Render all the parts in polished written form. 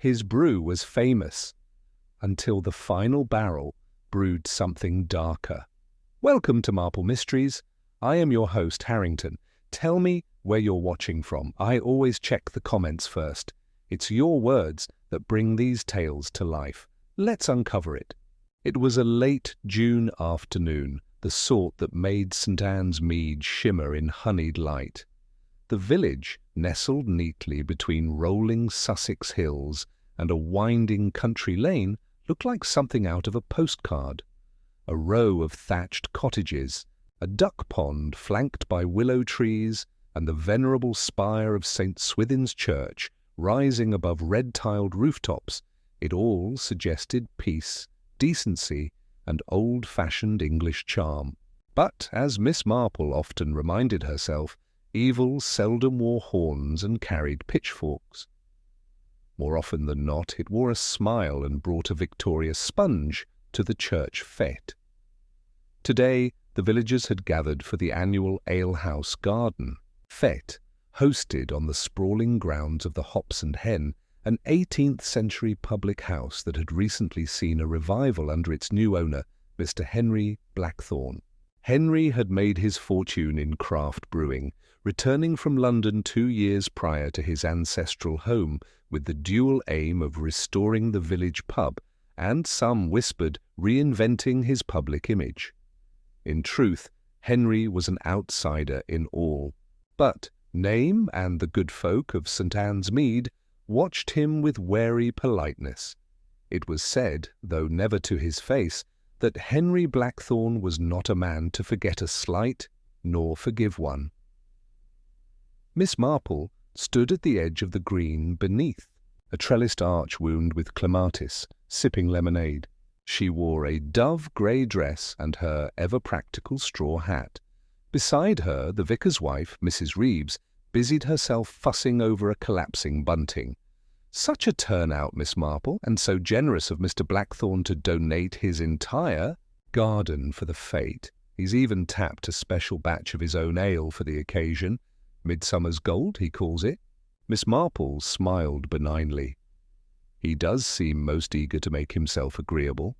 His brew was famous, until the final barrel brewed something darker. Welcome to Marple Mysteries. I am your host, Harrington. Tell me where you're watching from. I always check the comments first. It's your words that bring these tales to life. Let's uncover it. It was a late June afternoon, the sort that made St. Anne's Mead shimmer in honeyed light. The village, nestled neatly between rolling Sussex hills and a winding country lane, looked like something out of a postcard. A row of thatched cottages, a duck pond flanked by willow trees, and the venerable spire of St. Swithin's Church rising above red-tiled rooftops, it all suggested peace, decency, and old-fashioned English charm. But, as Miss Marple often reminded herself, evil seldom wore horns and carried pitchforks. More often than not, it wore a smile and brought a Victoria sponge to the church fete. Today, the villagers had gathered for the annual alehouse garden fete, hosted on the sprawling grounds of the Hops and Hen, an 18th-century public house that had recently seen a revival under its new owner, Mr. Henry Blackthorne. Henry had made his fortune in craft brewing, returning from London 2 years prior to his ancestral home with the dual aim of restoring the village pub and, some whispered, reinventing his public image. In truth, Henry was an outsider in all, but name and the good folk of St. Anne's Mead watched him with wary politeness. It was said, though never to his face, that Henry Blackthorne was not a man to forget a slight, nor forgive one. Miss Marple stood at the edge of the green beneath, a trellised arch wound with clematis, sipping lemonade. She wore a dove-grey dress and her ever-practical straw hat. Beside her, the vicar's wife, Mrs. Reeves, busied herself fussing over a collapsing bunting. Such a turnout, Miss Marple, and so generous of Mr. Blackthorne to donate his entire garden for the fete. He's even tapped a special batch of his own ale for the occasion. Midsummer's Gold, he calls it. Miss Marple smiled benignly. He does seem most eager to make himself agreeable.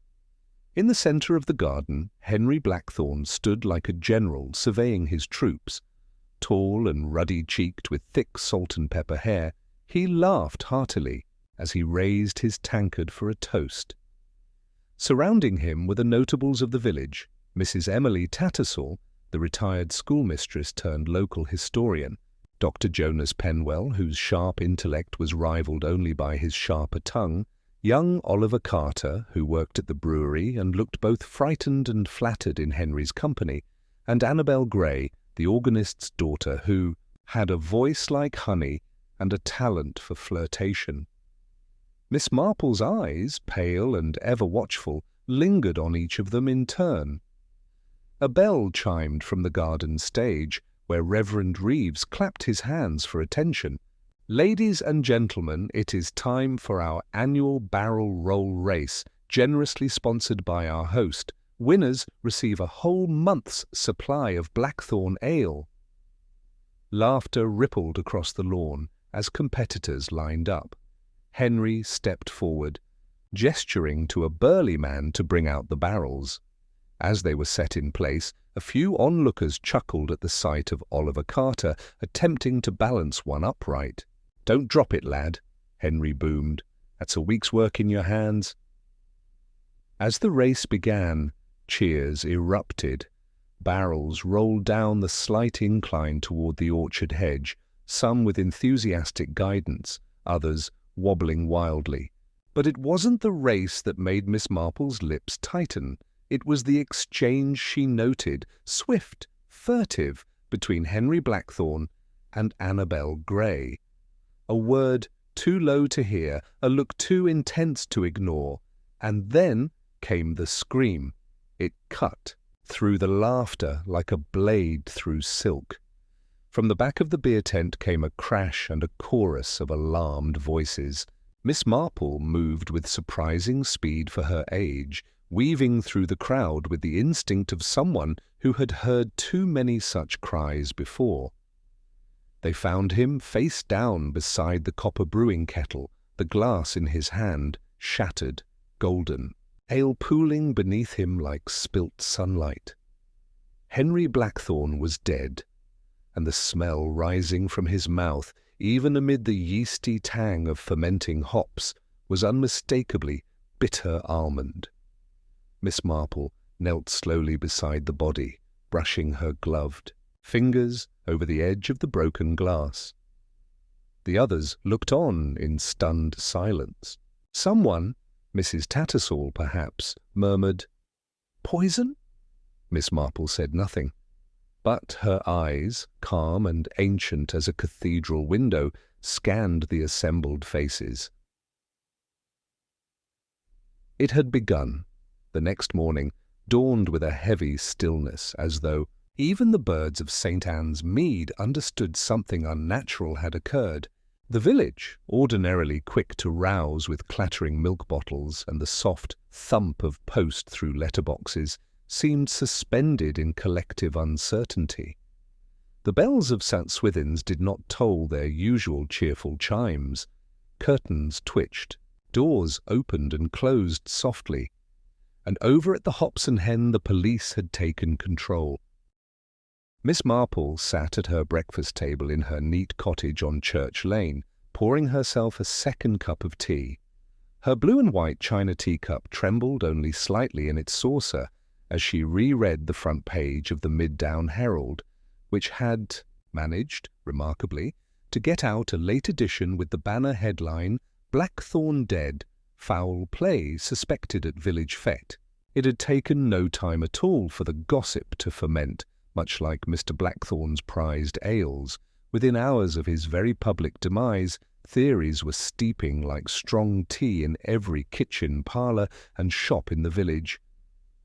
In the centre of the garden, Henry Blackthorne stood like a general surveying his troops. Tall and ruddy-cheeked with thick salt and pepper hair, he laughed heartily as he raised his tankard for a toast. Surrounding him were the notables of the village, Mrs. Emily Tattersall, the retired schoolmistress turned local historian, Dr. Jonas Penwell, whose sharp intellect was rivalled only by his sharper tongue, young Oliver Carter, who worked at the brewery and looked both frightened and flattered in Henry's company, and Annabel Gray, the organist's daughter, who had a voice like honey and a talent for flirtation. Miss Marple's eyes, pale and ever watchful, lingered on each of them in turn. A bell chimed from the garden stage, where Reverend Reeves clapped his hands for attention. Ladies and gentlemen, it is time for our annual barrel roll race, generously sponsored by our host. Winners receive a whole month's supply of Blackthorne ale. Laughter rippled across the lawn as competitors lined up. Henry stepped forward, gesturing to a burly man to bring out the barrels. As they were set in place, a few onlookers chuckled at the sight of Oliver Carter attempting to balance one upright. "Don't drop it, lad," Henry boomed. "That's a week's work in your hands." As the race began, cheers erupted. Barrels rolled down the slight incline toward the orchard hedge, some with enthusiastic guidance, others wobbling wildly. But it wasn't the race that made Miss Marple's lips tighten. It was the exchange she noted, swift, furtive, between Henry Blackthorne and Annabel Gray. A word too low to hear, a look too intense to ignore, and then came the scream. It cut through the laughter like a blade through silk. From the back of the beer tent came a crash and a chorus of alarmed voices. Miss Marple moved with surprising speed for her age, weaving through the crowd with the instinct of someone who had heard too many such cries before. They found him face down beside the copper brewing kettle, the the glass in his hand shattered, golden, ale pooling beneath him like spilt sunlight. Henry Blackthorne was dead, and the smell rising from his mouth, even amid the yeasty tang of fermenting hops, was unmistakably bitter almond. Miss Marple knelt slowly beside the body, brushing her gloved fingers over the edge of the broken glass. The others looked on in stunned silence. Someone, Mrs. Tattersall perhaps, murmured, "Poison?" Miss Marple said nothing, but her eyes, calm and ancient as a cathedral window, scanned the assembled faces. It had begun. The next morning dawned with a heavy stillness, as though even the birds of St. Anne's Mead understood something unnatural had occurred. The village, ordinarily quick to rouse with clattering milk bottles and the soft thump of post through letterboxes, seemed suspended in collective uncertainty. The bells of St. Swithin's did not toll their usual cheerful chimes. Curtains twitched, doors opened and closed softly, and over at the Hops and Hen the police had taken control. Miss Marple sat at her breakfast table in her neat cottage on Church Lane, pouring herself a second cup of tea. Her blue and white china teacup trembled only slightly in its saucer as she reread the front page of the Mid-Down Herald, which had managed, remarkably, to get out a late edition with the banner headline, "Blackthorne Dead, Foul Play Suspected at Village Fete." It had taken no time at all for the gossip to ferment, much like Mr. Blackthorne's prized ales. Within hours of his very public demise, theories were steeping like strong tea in every kitchen, parlour, and shop in the village.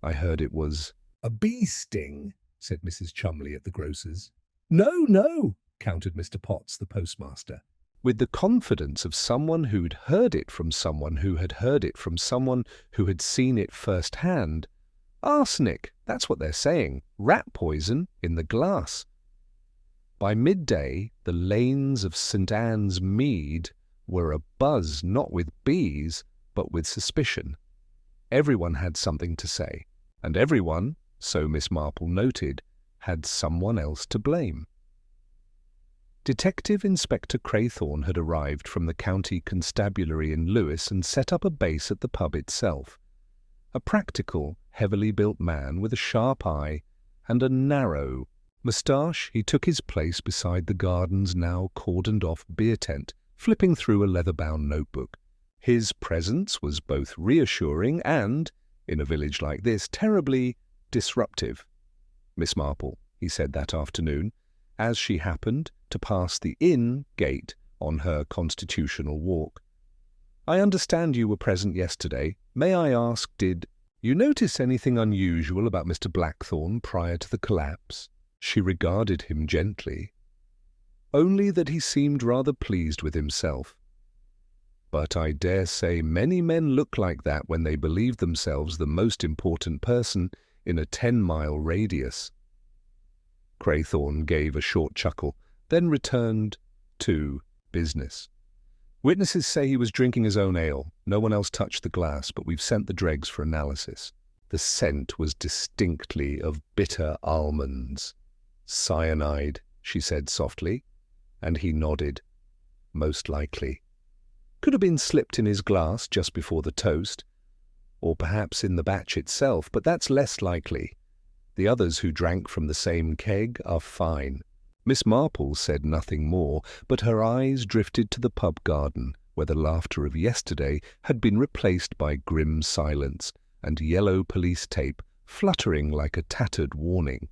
"I heard it was a bee sting," said Mrs. Chumley at the grocer's. "No, no," countered Mr. Potts, the postmaster, with the confidence of someone who'd heard it from someone who had heard it from someone who had seen it first-hand. "Arsenic, that's what they're saying. Rat poison in the glass." By midday, the lanes of St. Anne's Mead were abuzz not with bees, but with suspicion. Everyone had something to say, and everyone, so Miss Marple noted, had someone else to blame. Detective Inspector Craythorne had arrived from the county constabulary in Lewes and set up a base at the pub itself. A practical, heavily built man with a sharp eye and a narrow moustache, he took his place beside the garden's now cordoned-off beer tent, flipping through a leather-bound notebook. His presence was both reassuring and, in a village like this, terribly disruptive. "Miss Marple," he said that afternoon, as she happened to pass the inn gate on her constitutional walk, "I understand you were present yesterday. May I ask, did you notice anything unusual about Mr. Blackthorne prior to the collapse?" She regarded him gently. "Only that he seemed rather pleased with himself. But I dare say many men look like that when they believe themselves the most important person in a 10-mile radius." Craythorne gave a short chuckle, then returned to business. "Witnesses say he was drinking his own ale. No one else touched the glass, but we've sent the dregs for analysis." The scent was distinctly of bitter almonds. "Cyanide," she said softly, and he nodded. "Most likely. Could have been slipped in his glass just before the toast, or perhaps in the batch itself, but that's less likely. The others who drank from the same keg are fine." Miss Marple said nothing more, but her eyes drifted to the pub garden, where the laughter of yesterday had been replaced by grim silence and yellow police tape fluttering like a tattered warning.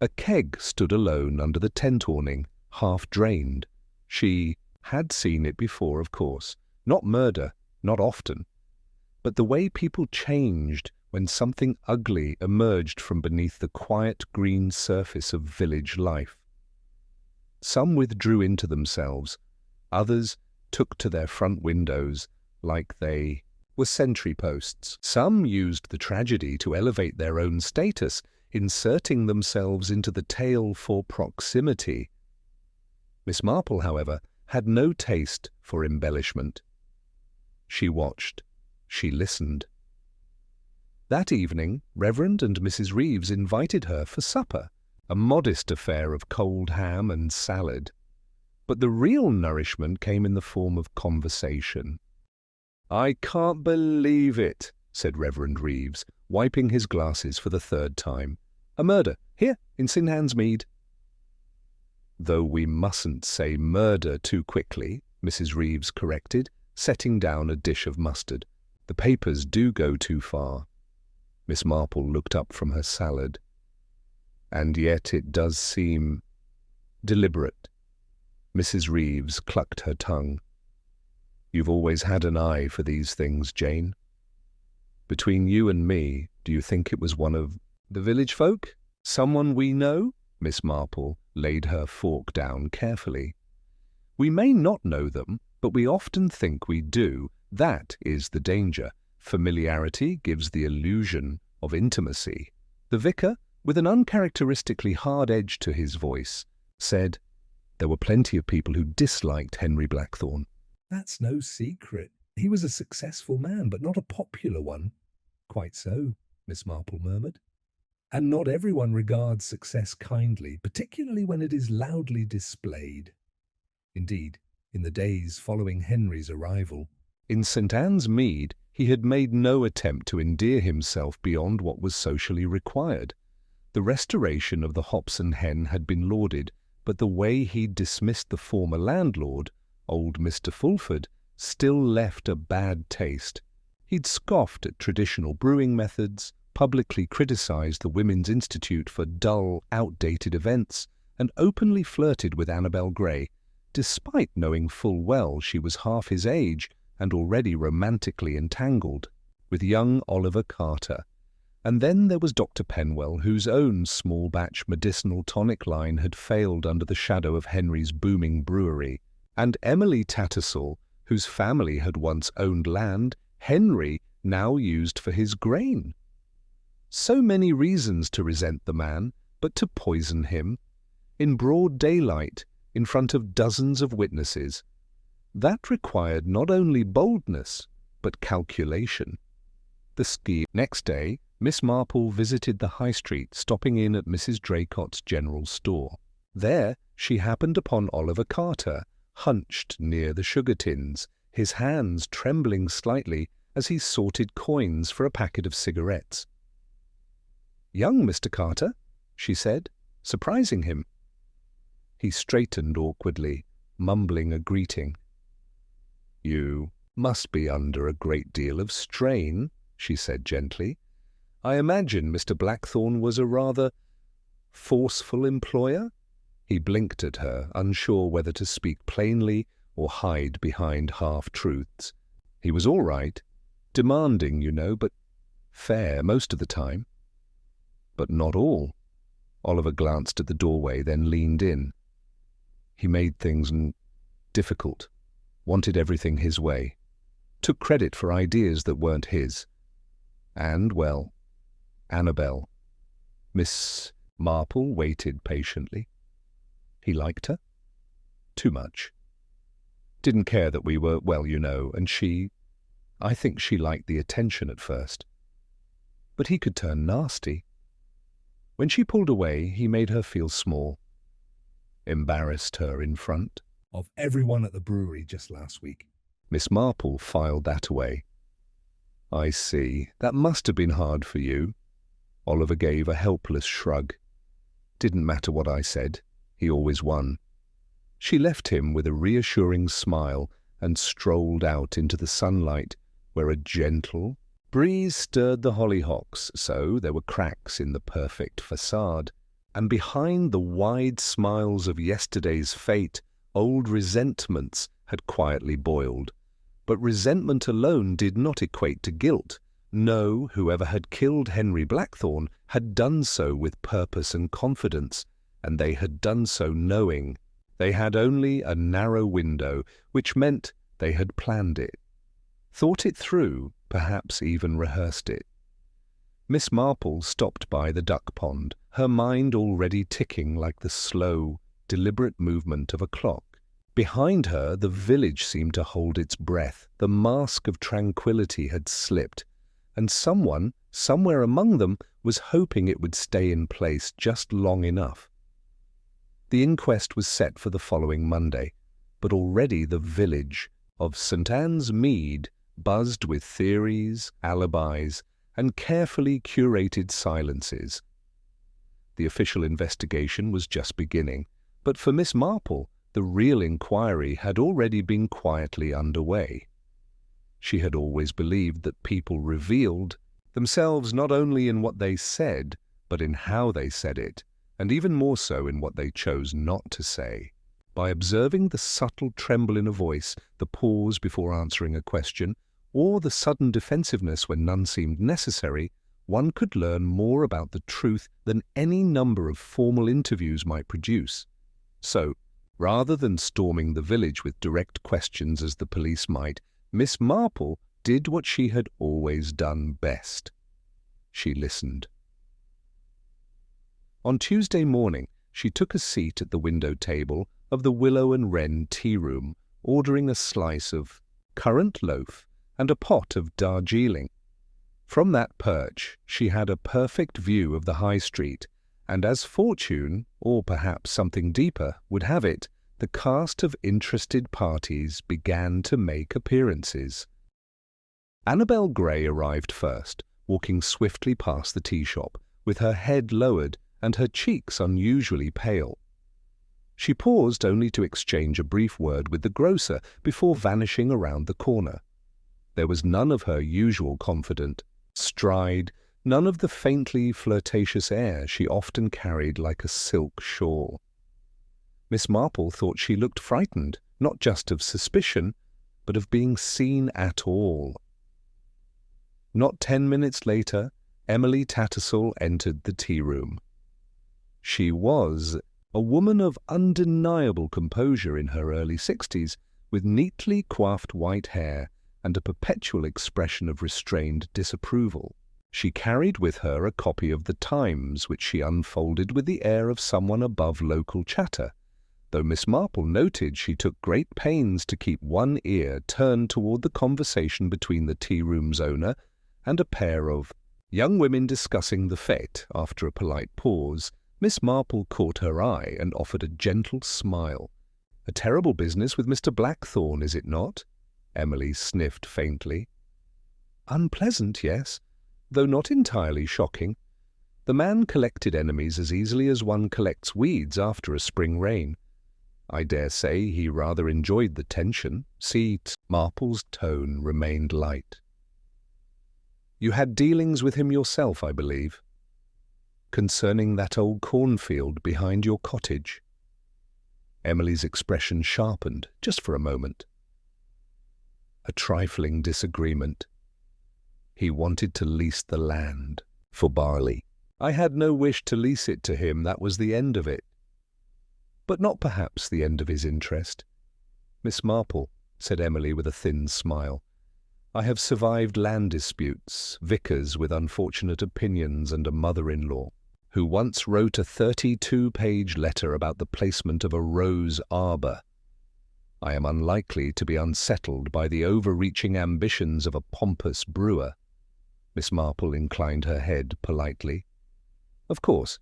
A keg stood alone under the tent awning, half drained. She had seen it before, of course. Not murder, not often. But the way people changed when something ugly emerged from beneath the quiet green surface of village life. Some withdrew into themselves. Others took to their front windows like they were sentry posts. Some used the tragedy to elevate their own status, inserting themselves into the tale for proximity. Miss Marple, however, had no taste for embellishment. She watched. She listened. That evening, Reverend and Mrs. Reeves invited her for supper, a modest affair of cold ham and salad. But the real nourishment came in the form of conversation. "I can't believe it," said Reverend Reeves, wiping his glasses for the third time. "A murder, here, in St. Anne's Mead." "Though we mustn't say murder too quickly," Mrs. Reeves corrected, setting down a dish of mustard. "The papers do go too far." Miss Marple looked up from her salad. "And yet it does seem deliberate." Mrs. Reeves clucked her tongue. "You've always had an eye for these things, Jane. Between you and me, do you think it was one of the village folk? Someone we know?" Miss Marple laid her fork down carefully. "We may not know them, but we often think we do. That is the danger. Familiarity gives the illusion of intimacy." The vicar, with an uncharacteristically hard edge to his voice, said, "There were plenty of people who disliked Henry Blackthorne." "That's no secret. He was a successful man, but not a popular one." "Quite so," Miss Marple murmured. "And not everyone regards success kindly, particularly when it is loudly displayed." Indeed, in the days following Henry's arrival in St. Anne's Mead, he had made no attempt to endear himself beyond what was socially required. The restoration of the Hops and Hen had been lauded, but the way he'd dismissed the former landlord, old Mr. Fulford, still left a bad taste. He'd scoffed at traditional brewing methods, publicly criticised the Women's Institute for dull, outdated events, and openly flirted with Annabel Gray, despite knowing full well she was half his age and already romantically entangled with young Oliver Carter. And then there was Dr. Penwell, whose own small-batch medicinal tonic line had failed under the shadow of Henry's booming brewery, and Emily Tattersall, whose family had once owned land Henry now used for his grain. So many reasons to resent the man, but to poison him, in broad daylight, in front of dozens of witnesses. That required not only boldness, but calculation. The scheme. Next day, Miss Marple visited the High Street, stopping in at Mrs. Draycott's general store. There she happened upon Oliver Carter, hunched near the sugar tins, his hands trembling slightly as he sorted coins for a packet of cigarettes. "Young Mr. Carter," she said, surprising him. He straightened awkwardly, mumbling a greeting. "You must be under a great deal of strain," she said gently. "I imagine Mr. Blackthorne was a rather forceful employer?" He blinked at her, unsure whether to speak plainly or hide behind half-truths. "He was all right. Demanding, you know, but fair most of the time." "But not all." Oliver glanced at the doorway, then leaned in. "He made things difficult, wanted everything his way, took credit for ideas that weren't his. And, well, Annabel." Miss Marple waited patiently. "He liked her? Too much. Didn't care that we were, well, you know, and I think she liked the attention at first. But he could turn nasty. When she pulled away, he made her feel small. Embarrassed her in front of everyone at the brewery just last week." Miss Marple filed that away. "I see. That must have been hard for you." Oliver gave a helpless shrug. "Didn't matter what I said. He always won." She left him with a reassuring smile and strolled out into the sunlight, where a gentle breeze stirred the hollyhocks so there were cracks in the perfect facade, and behind the wide smiles of yesterday's fate, old resentments had quietly boiled. But resentment alone did not equate to guilt. No, whoever had killed Henry Blackthorne had done so with purpose and confidence, and they had done so knowing they had only a narrow window, which meant they had planned it, thought it through, perhaps even rehearsed it. Miss Marple stopped by the duck pond, her mind already ticking like the slow, deliberate movement of a clock. Behind her, the village seemed to hold its breath. The mask of tranquility had slipped, and someone, somewhere among them, was hoping it would stay in place just long enough. The inquest was set for the following Monday, but already the village of St. Anne's Mead buzzed with theories, alibis, and carefully curated silences. The official investigation was just beginning, but for Miss Marple, the real inquiry had already been quietly underway. She had always believed that people revealed themselves not only in what they said, but in how they said it, and even more so in what they chose not to say. By observing the subtle tremble in a voice, the pause before answering a question, or the sudden defensiveness when none seemed necessary, one could learn more about the truth than any number of formal interviews might produce. So, rather than storming the village with direct questions as the police might, Miss Marple did what she had always done best. She listened. On Tuesday morning, she took a seat at the window table of the Willow and Wren tea room, ordering a slice of currant loaf and a pot of Darjeeling. From that perch, she had a perfect view of the high street, and as fortune, or perhaps something deeper, would have it, the cast of interested parties began to make appearances. Annabel Gray arrived first, walking swiftly past the tea shop, with her head lowered and her cheeks unusually pale. She paused only to exchange a brief word with the grocer before vanishing around the corner. There was none of her usual confident stride, none of the faintly flirtatious air she often carried like a silk shawl. Miss Marple thought she looked frightened, not just of suspicion, but of being seen at all. Not 10 minutes later, Emily Tattersall entered the tea-room. She was a woman of undeniable composure in her early 60s, with neatly coiffed white hair and a perpetual expression of restrained disapproval. She carried with her a copy of the Times, which she unfolded with the air of someone above local chatter, though Miss Marple noted she took great pains to keep one ear turned toward the conversation between the tea-room's owner and a pair of young women discussing the fete. After a polite pause, Miss Marple caught her eye and offered a gentle smile. "A terrible business with Mr. Blackthorne, is it not?" Emily sniffed faintly. "Unpleasant, yes, though not entirely shocking. The man collected enemies as easily as one collects weeds after a spring rain. I dare say he rather enjoyed the tension." Marple's tone remained light. "You had dealings with him yourself, I believe, concerning that old cornfield behind your cottage?" Emily's expression sharpened, just for a moment. "A trifling disagreement. He wanted to lease the land for barley. I had no wish to lease it to him, that was the end of it. But not perhaps the end of his interest. Miss Marple," said Emily with a thin smile, "I have survived land disputes, vicars with unfortunate opinions, and a mother-in-law who once wrote a 32-page letter about the placement of a rose arbour. I am unlikely to be unsettled by the overreaching ambitions of a pompous brewer." Miss Marple inclined her head politely. "Of course,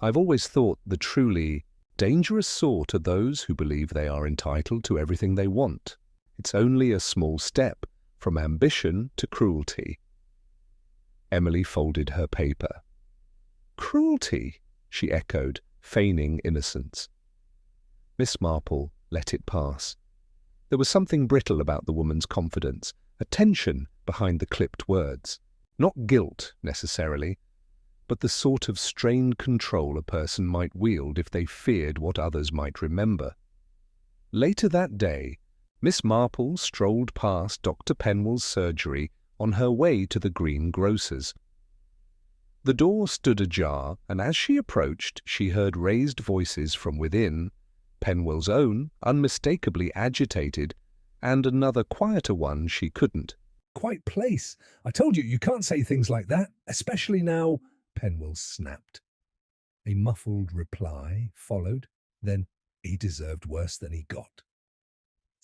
I've always thought the truly dangerous sort are those who believe they are entitled to everything they want. It's only a small step from ambition to cruelty." Emily folded her paper. "Cruelty?" she echoed, feigning innocence. Miss Marple let it pass. There was something brittle about the woman's confidence, a tension behind the clipped words. Not guilt, necessarily, but the sort of strained control a person might wield if they feared what others might remember. Later that day, Miss Marple strolled past Dr. Penwell's surgery on her way to the greengrocer's. The door stood ajar, and as she approached, she heard raised voices from within, Penwell's own, unmistakably agitated, and another quieter one she couldn't. "Quite place. I told you can't say things like that, especially now," Penwell snapped. A muffled reply followed, then, "He deserved worse than he got."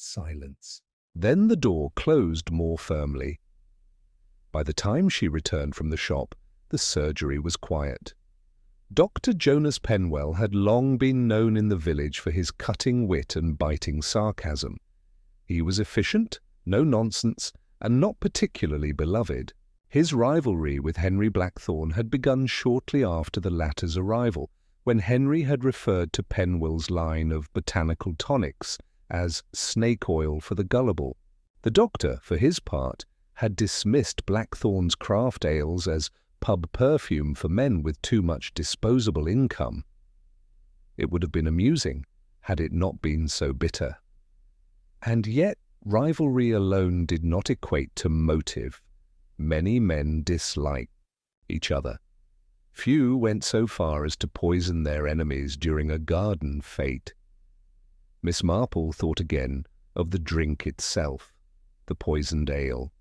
Silence. Then the door closed more firmly. By the time she returned from the shop, the surgery was quiet. Dr. Jonas Penwell had long been known in the village for his cutting wit and biting sarcasm. He was efficient, no nonsense, and not particularly beloved. His rivalry with Henry Blackthorne had begun shortly after the latter's arrival, when Henry had referred to Penwell's line of botanical tonics as snake oil for the gullible. The doctor, for his part, had dismissed Blackthorne's craft ales as pub perfume for men with too much disposable income. It would have been amusing had it not been so bitter. And yet rivalry alone did not equate to motive. Many men disliked each other. Few went so far as to poison their enemies during a garden fete. Miss Marple thought again of the drink itself, the poisoned ale.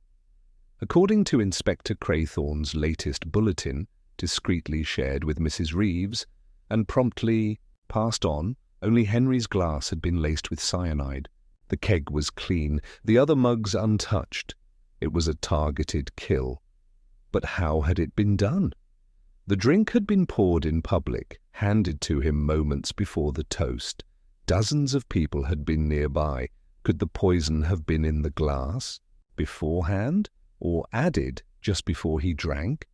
According to Inspector Craythorne's latest bulletin, discreetly shared with Mrs. Reeves, and promptly passed on, only Henry's glass had been laced with cyanide. The keg was clean, the other mugs untouched. It was a targeted kill. But how had it been done? The drink had been poured in public, handed to him moments before the toast. Dozens of people had been nearby. Could the poison have been in the glass beforehand, or added just before he drank?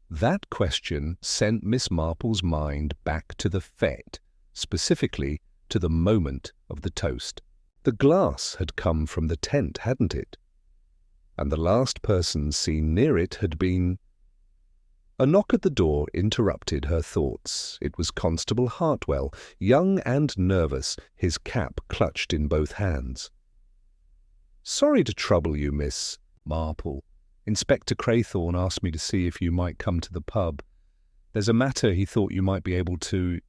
That question sent Miss Marple's mind back to the fete, specifically to the moment of the toast. The glass had come from the tent, hadn't it? And the last person seen near it had been... A knock at the door interrupted her thoughts. It was Constable Hartwell, young and nervous, his cap clutched in both hands. "Sorry to trouble you, Miss Marple. Inspector Craythorne asked me to see if you might come to the pub. There's a matter he thought you might be able to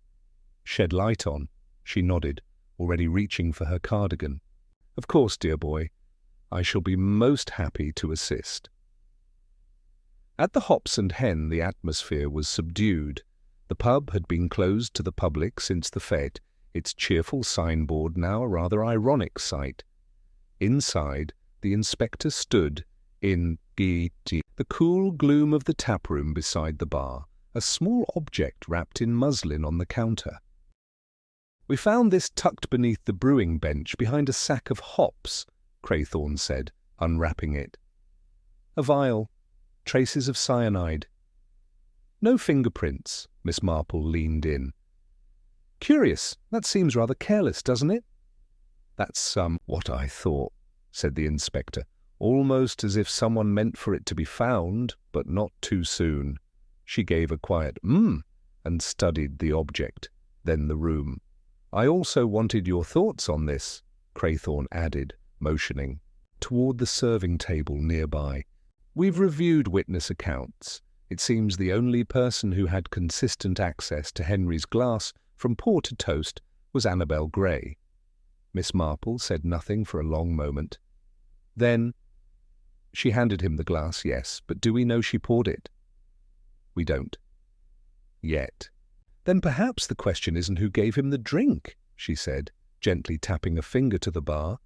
shed light on." She nodded, already reaching for her cardigan. "Of course, dear boy. I shall be most happy to assist." At the Hops and Hen the atmosphere was subdued. The pub had been closed to the public since the fete, its cheerful signboard now a rather ironic sight. Inside, the inspector stood in the cool gloom of the taproom beside the bar, a small object wrapped in muslin on the counter. "We found this tucked beneath the brewing bench behind a sack of hops," Craythorne said, unwrapping it. "A vial. Traces of cyanide." "No fingerprints." Miss Marple leaned in. "Curious. That seems rather careless, doesn't it?" "That's what I thought," said the inspector, "almost as if someone meant for it to be found, but not too soon." She gave a quiet and studied the object, then the room. "I also wanted your thoughts on this," Craythorne added, motioning toward the serving table nearby. "We've reviewed witness accounts. It seems the only person who had consistent access to Henry's glass from pour to toast was Annabel Gray." Miss Marple said nothing for a long moment. Then, "She handed him the glass, yes, but do we know she poured it?" "We don't. Yet." "Then perhaps the question isn't who gave him the drink," she said, gently tapping a finger to the bar,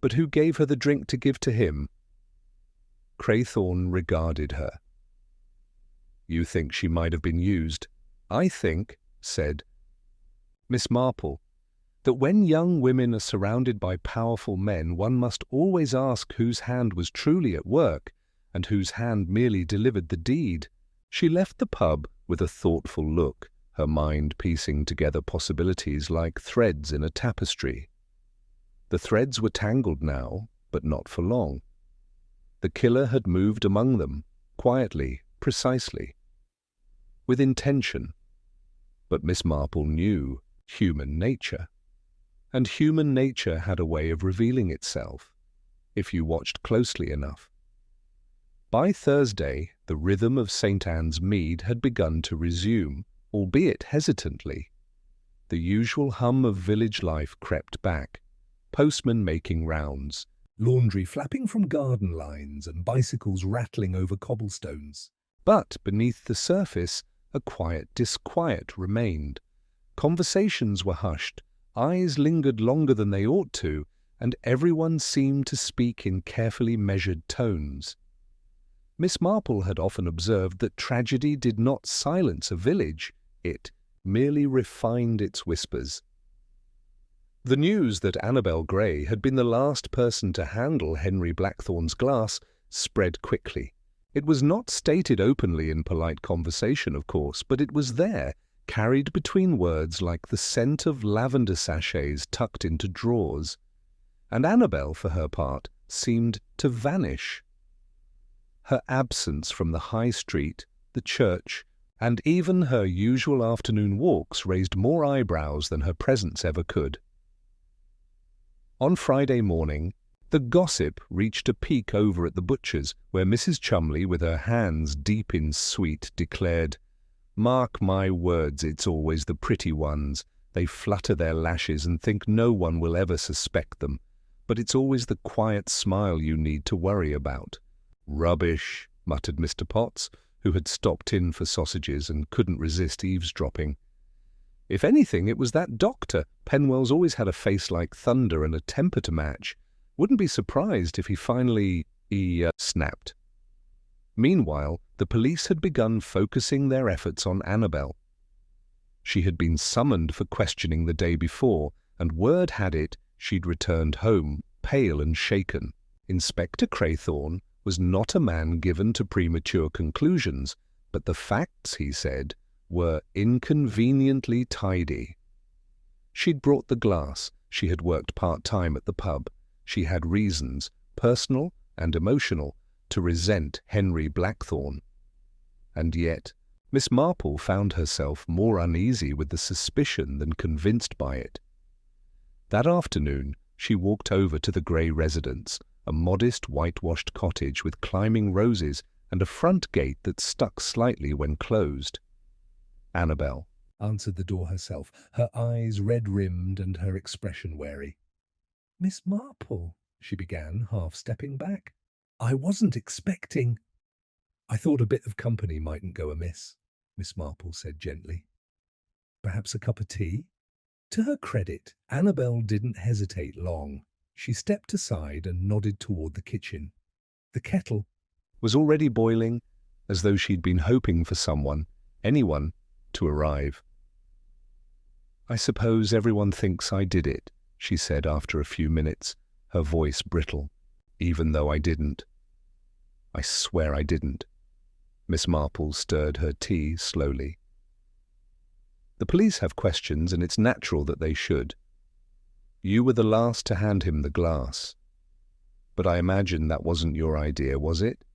"but who gave her the drink to give to him." Craythorne regarded her. "You think she might have been used?" "I think," said Miss Marple, "that when young women are surrounded by powerful men, one must always ask whose hand was truly at work and whose hand merely delivered the deed." She left the pub with a thoughtful look, her mind piecing together possibilities like threads in a tapestry. The threads were tangled now, but not for long. The killer had moved among them, quietly, precisely, with intention. But Miss Marple knew human nature, and human nature had a way of revealing itself, if you watched closely enough. By Thursday, the rhythm of St. Anne's Mead had begun to resume, albeit hesitantly. The usual hum of village life crept back, postmen making rounds, Laundry flapping from garden lines and bicycles rattling over cobblestones. But beneath the surface, a quiet disquiet remained. Conversations were hushed, eyes lingered longer than they ought to, and everyone seemed to speak in carefully measured tones. Miss Marple had often observed that tragedy did not silence a village, it merely refined its whispers. The news that Annabel Gray had been the last person to handle Henry Blackthorne's glass spread quickly. It was not stated openly in polite conversation, of course, but it was there, carried between words like the scent of lavender sachets tucked into drawers. And Annabel, for her part, seemed to vanish. Her absence from the high street, the church, and even her usual afternoon walks raised more eyebrows than her presence ever could. On Friday morning, the gossip reached a peak over at the butcher's, where Mrs. Chumley, with her hands deep in sweet, declared, "Mark my words, it's always the pretty ones. They flutter their lashes and think no one will ever suspect them. But it's always the quiet smile you need to worry about." "Rubbish," muttered Mr. Potts, who had stopped in for sausages and couldn't resist eavesdropping. If anything, it was that doctor. Penwell's always had a face like thunder and a temper to match. Wouldn't be surprised if he finally snapped. Meanwhile, the police had begun focusing their efforts on Annabel. She had been summoned for questioning the day before, and word had it she'd returned home, pale and shaken. Inspector Craythorne was not a man given to premature conclusions, but the facts, he said, were inconveniently tidy. She'd brought the glass, she had worked part-time at the pub, she had reasons, personal and emotional, to resent Henry Blackthorne. And yet, Miss Marple found herself more uneasy with the suspicion than convinced by it. That afternoon, she walked over to the Gray residence, a modest whitewashed cottage with climbing roses and a front gate that stuck slightly when closed. Annabel answered the door herself, her eyes red-rimmed and her expression wary. "Miss Marple," she began, half-stepping back. "I wasn't expecting—" "I thought a bit of company mightn't go amiss," Miss Marple said gently. "Perhaps a cup of tea?" To her credit, Annabel didn't hesitate long. She stepped aside and nodded toward the kitchen. The kettle was already boiling, as though she'd been hoping for someone, anyone, to arrive. "I suppose everyone thinks I did it," she said after a few minutes, her voice brittle, "even though I didn't. I swear I didn't." Miss Marple stirred her tea slowly. "The police have questions, and it's natural that they should. You were the last to hand him the glass. But I imagine that wasn't your idea, was it?"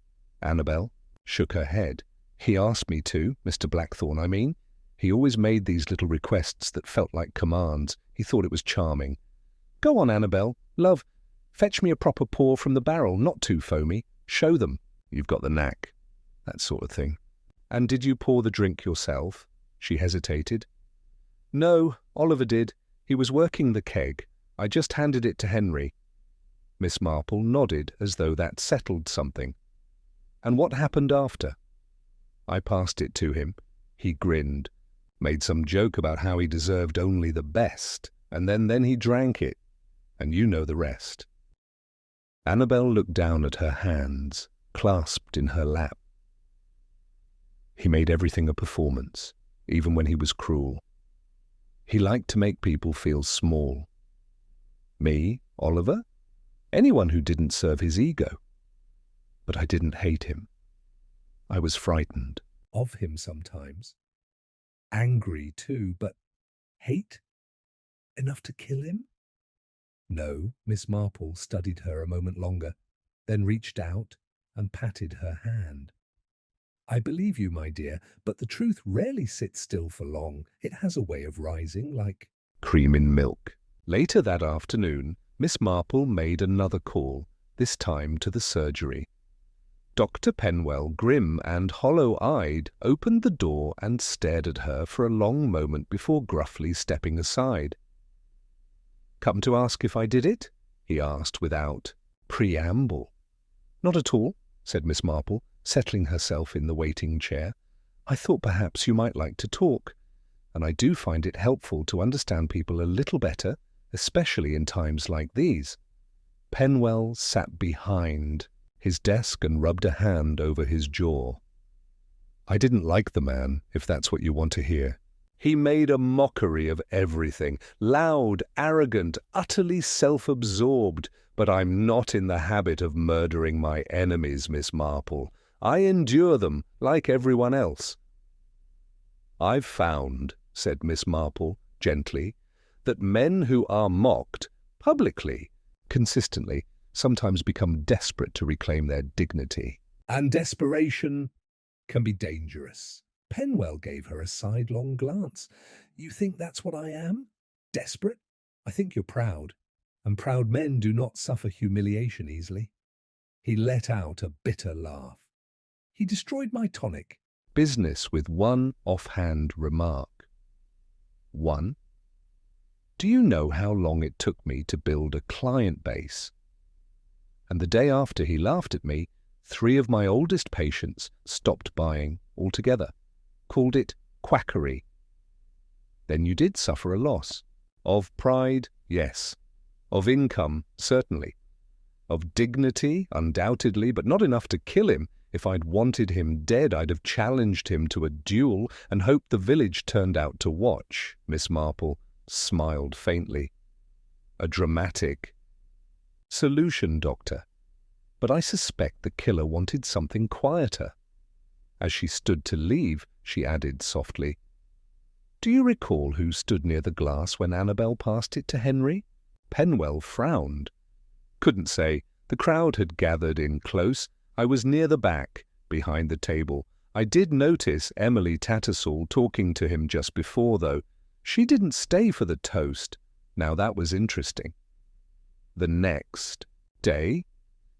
Annabel shook her head. "He asked me to, Mr. Blackthorne, I mean. He always made these little requests that felt like commands. He thought it was charming. Go on, Annabel. Love, fetch me a proper pour from the barrel, not too foamy. Show them you've got the knack." That sort of thing. "And did you pour the drink yourself?" She hesitated. "No, Oliver did. He was working the keg. I just handed it to Henry." Miss Marple nodded as though that settled something. "And what happened after?" "I passed it to him. He grinned, made some joke about how he deserved only the best, and then he drank it. And you know the rest." Annabel looked down at her hands, clasped in her lap. "He made everything a performance, even when he was cruel. He liked to make people feel small. Me, Oliver, anyone who didn't serve his ego. But I didn't hate him. I was frightened." Of him sometimes. Angry too, but hate? Enough to kill him? No, Miss Marple studied her a moment longer, then reached out and patted her hand. "I believe you, my dear, but the truth rarely sits still for long. It has a way of rising like cream in milk. Later that afternoon, Miss Marple made another call, this time to the surgery. Dr. Penwell, grim and hollow-eyed, opened the door and stared at her for a long moment before gruffly stepping aside. "Come to ask if I did it?" he asked without preamble. "Not at all," said Miss Marple, settling herself in the waiting chair. "I thought perhaps you might like to talk, and I do find it helpful to understand people a little better, especially in times like these." Penwell sat behind his desk and rubbed a hand over his jaw. I didn't like the man, if that's what you want to hear. He made a mockery of everything, loud, arrogant, utterly self-absorbed. But I'm not in the habit of murdering my enemies, Miss Marple. I endure them, like everyone else. I've found, said Miss Marple gently, that men who are mocked publicly, consistently, sometimes become desperate to reclaim their dignity. And desperation can be dangerous. Penwell gave her a sidelong glance. You think that's what I am? Desperate? I think you're proud. And proud men do not suffer humiliation easily. He let out a bitter laugh. He destroyed my tonic. Business with one offhand remark. 1. Do you know how long it took me to build a client base? And the day after he laughed at me, 3 of my oldest patients stopped buying altogether, called it quackery. Then you did suffer a loss. Of pride, yes. Of income, certainly. Of dignity, undoubtedly, but not enough to kill him. If I'd wanted him dead, I'd have challenged him to a duel and hoped the village turned out to watch. Miss Marple smiled faintly. A dramatic solution, Doctor. But I suspect the killer wanted something quieter. As she stood to leave, she added softly, Do you recall who stood near the glass when Annabel passed it to Henry? Penwell frowned. Couldn't say. The crowd had gathered in close. I was near the back, behind the table. I did notice Emily Tattersall talking to him just before, though. She didn't stay for the toast. Now that was interesting. The next day,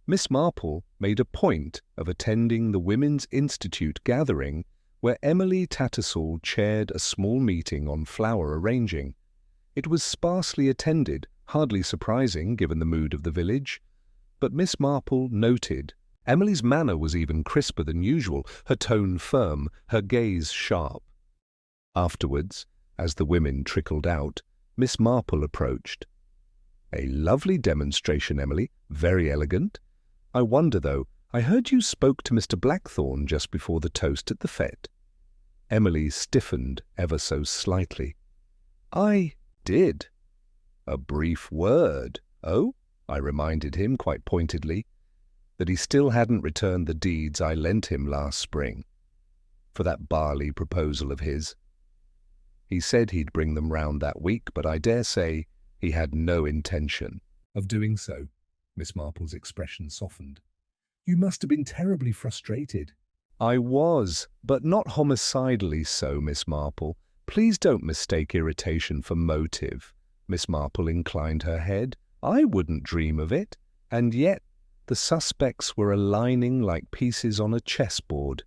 Miss Marple made a point of attending the Women's Institute gathering where Emily Tattersall chaired a small meeting on flower arranging. It was sparsely attended, hardly surprising given the mood of the village, but Miss Marple noted Emily's manner was even crisper than usual, her tone firm, her gaze sharp. Afterwards, as the women trickled out, Miss Marple approached. A lovely demonstration, Emily, very elegant. I wonder, though, I heard you spoke to Mr. Blackthorne just before the toast at the fete. Emily stiffened ever so slightly. I did. A brief word. Oh, I reminded him quite pointedly that he still hadn't returned the deeds I lent him last spring for that barley proposal of his. He said he'd bring them round that week, but I dare say he had no intention of doing so. Miss Marple's expression softened. You must have been terribly frustrated. I was, but not homicidally so, Miss Marple. Please don't mistake irritation for motive. Miss Marple inclined her head. I wouldn't dream of it. And yet the suspects were aligning like pieces on a chessboard.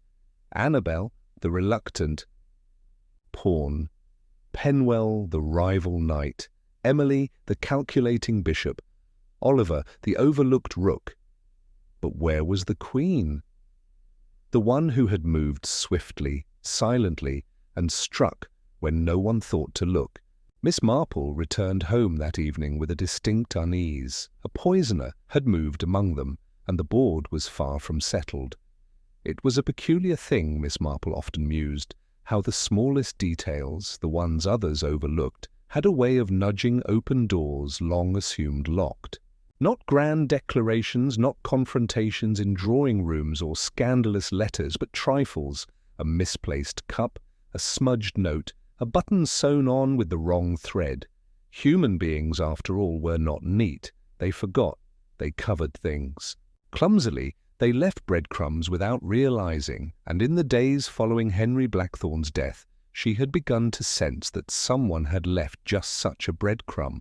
Annabel, the reluctant pawn. Penwell, the rival knight. Emily, the calculating bishop. Oliver, the overlooked rook. But where was the queen? The one who had moved swiftly, silently, and struck when no one thought to look. Miss Marple returned home that evening with a distinct unease. A poisoner had moved among them, and the board was far from settled. It was a peculiar thing, Miss Marple often mused, how the smallest details, the ones others overlooked, had a way of nudging open doors long assumed locked. Not grand declarations, not confrontations in drawing rooms or scandalous letters, but trifles, a misplaced cup, a smudged note, a button sewn on with the wrong thread. Human beings, after all, were not neat. They forgot. They covered things. Clumsily, they left breadcrumbs without realizing, and in the days following Henry Blackthorne's death, she had begun to sense that someone had left just such a breadcrumb.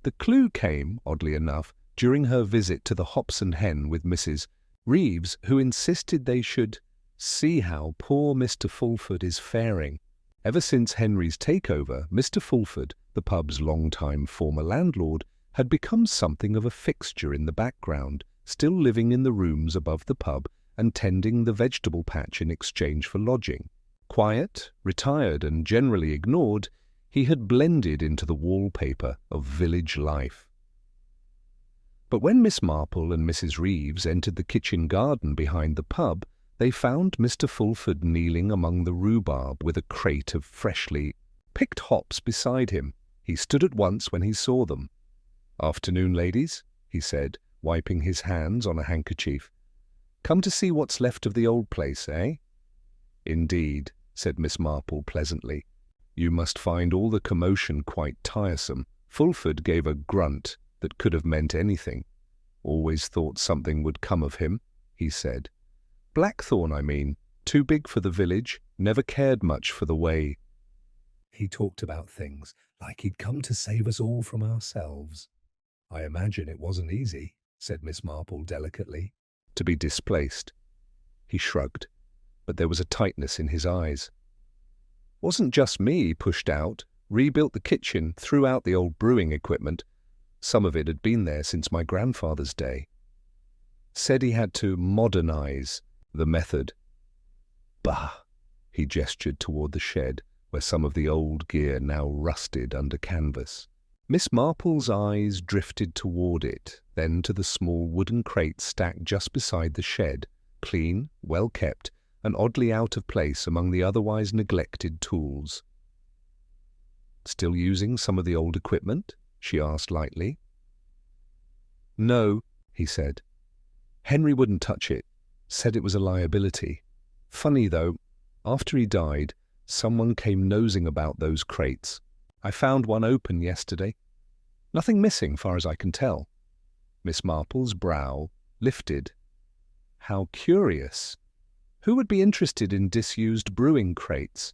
The clue came, oddly enough, during her visit to the Hops and Hen with Mrs. Reeves, who insisted they should see how poor Mr. Fulford is faring. Ever since Henry's takeover, Mr. Fulford, the pub's long-time former landlord, had become something of a fixture in the background, still living in the rooms above the pub and tending the vegetable patch in exchange for lodging. Quiet, retired, and generally ignored, he had blended into the wallpaper of village life. But when Miss Marple and Mrs. Reeves entered the kitchen garden behind the pub, they found Mr. Fulford kneeling among the rhubarb with a crate of freshly picked hops beside him. He stood at once when he saw them. "Afternoon, ladies," he said, wiping his hands on a handkerchief. "Come to see what's left of the old place, eh?" "Indeed," said Miss Marple pleasantly. "You must find all the commotion quite tiresome." Fulford gave a grunt that could have meant anything. "Always thought something would come of him," he said. "Blackthorn, I mean. Too big for the village, never cared much for the way." He talked about things like he'd come to save us all from ourselves. "I imagine it wasn't easy," said Miss Marple delicately. "To be displaced." He shrugged, but there was a tightness in his eyes. "Wasn't just me he pushed out, rebuilt the kitchen, threw out the old brewing equipment. Some of it had been there since my grandfather's day. Said he had to modernize the method." "Bah!" He gestured toward the shed, where some of the old gear now rusted under canvas. Miss Marple's eyes drifted toward it, then to the small wooden crate stacked just beside the shed, clean, well kept, and oddly out of place among the otherwise neglected tools. "Still using some of the old equipment?" she asked lightly. "No," he said. "Henry wouldn't touch it, said it was a liability. Funny, though, after he died, someone came nosing about those crates. I found one open yesterday. Nothing missing, far as I can tell." Miss Marple's brow lifted. "How curious. Who would be interested in disused brewing crates?"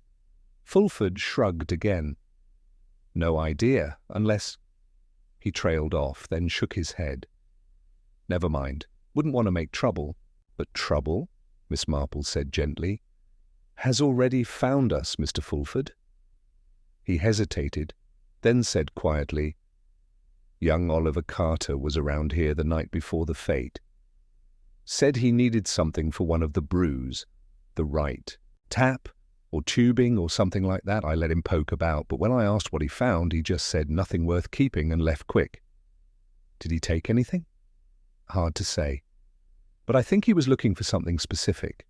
Fulford shrugged again. "No idea, unless—" He trailed off, then shook his head. "Never mind. Wouldn't want to make trouble." "But trouble," Miss Marple said gently, "has already found us, Mr. Fulford." He hesitated, then said quietly, "Young Oliver Carter was around here the night before the fete. Said he needed something for one of the brews, the right tap or tubing or something like that. I let him poke about, but when I asked what he found, he just said nothing worth keeping and left quick." "Did he take anything?" "Hard to say. But I think he was looking for something specific."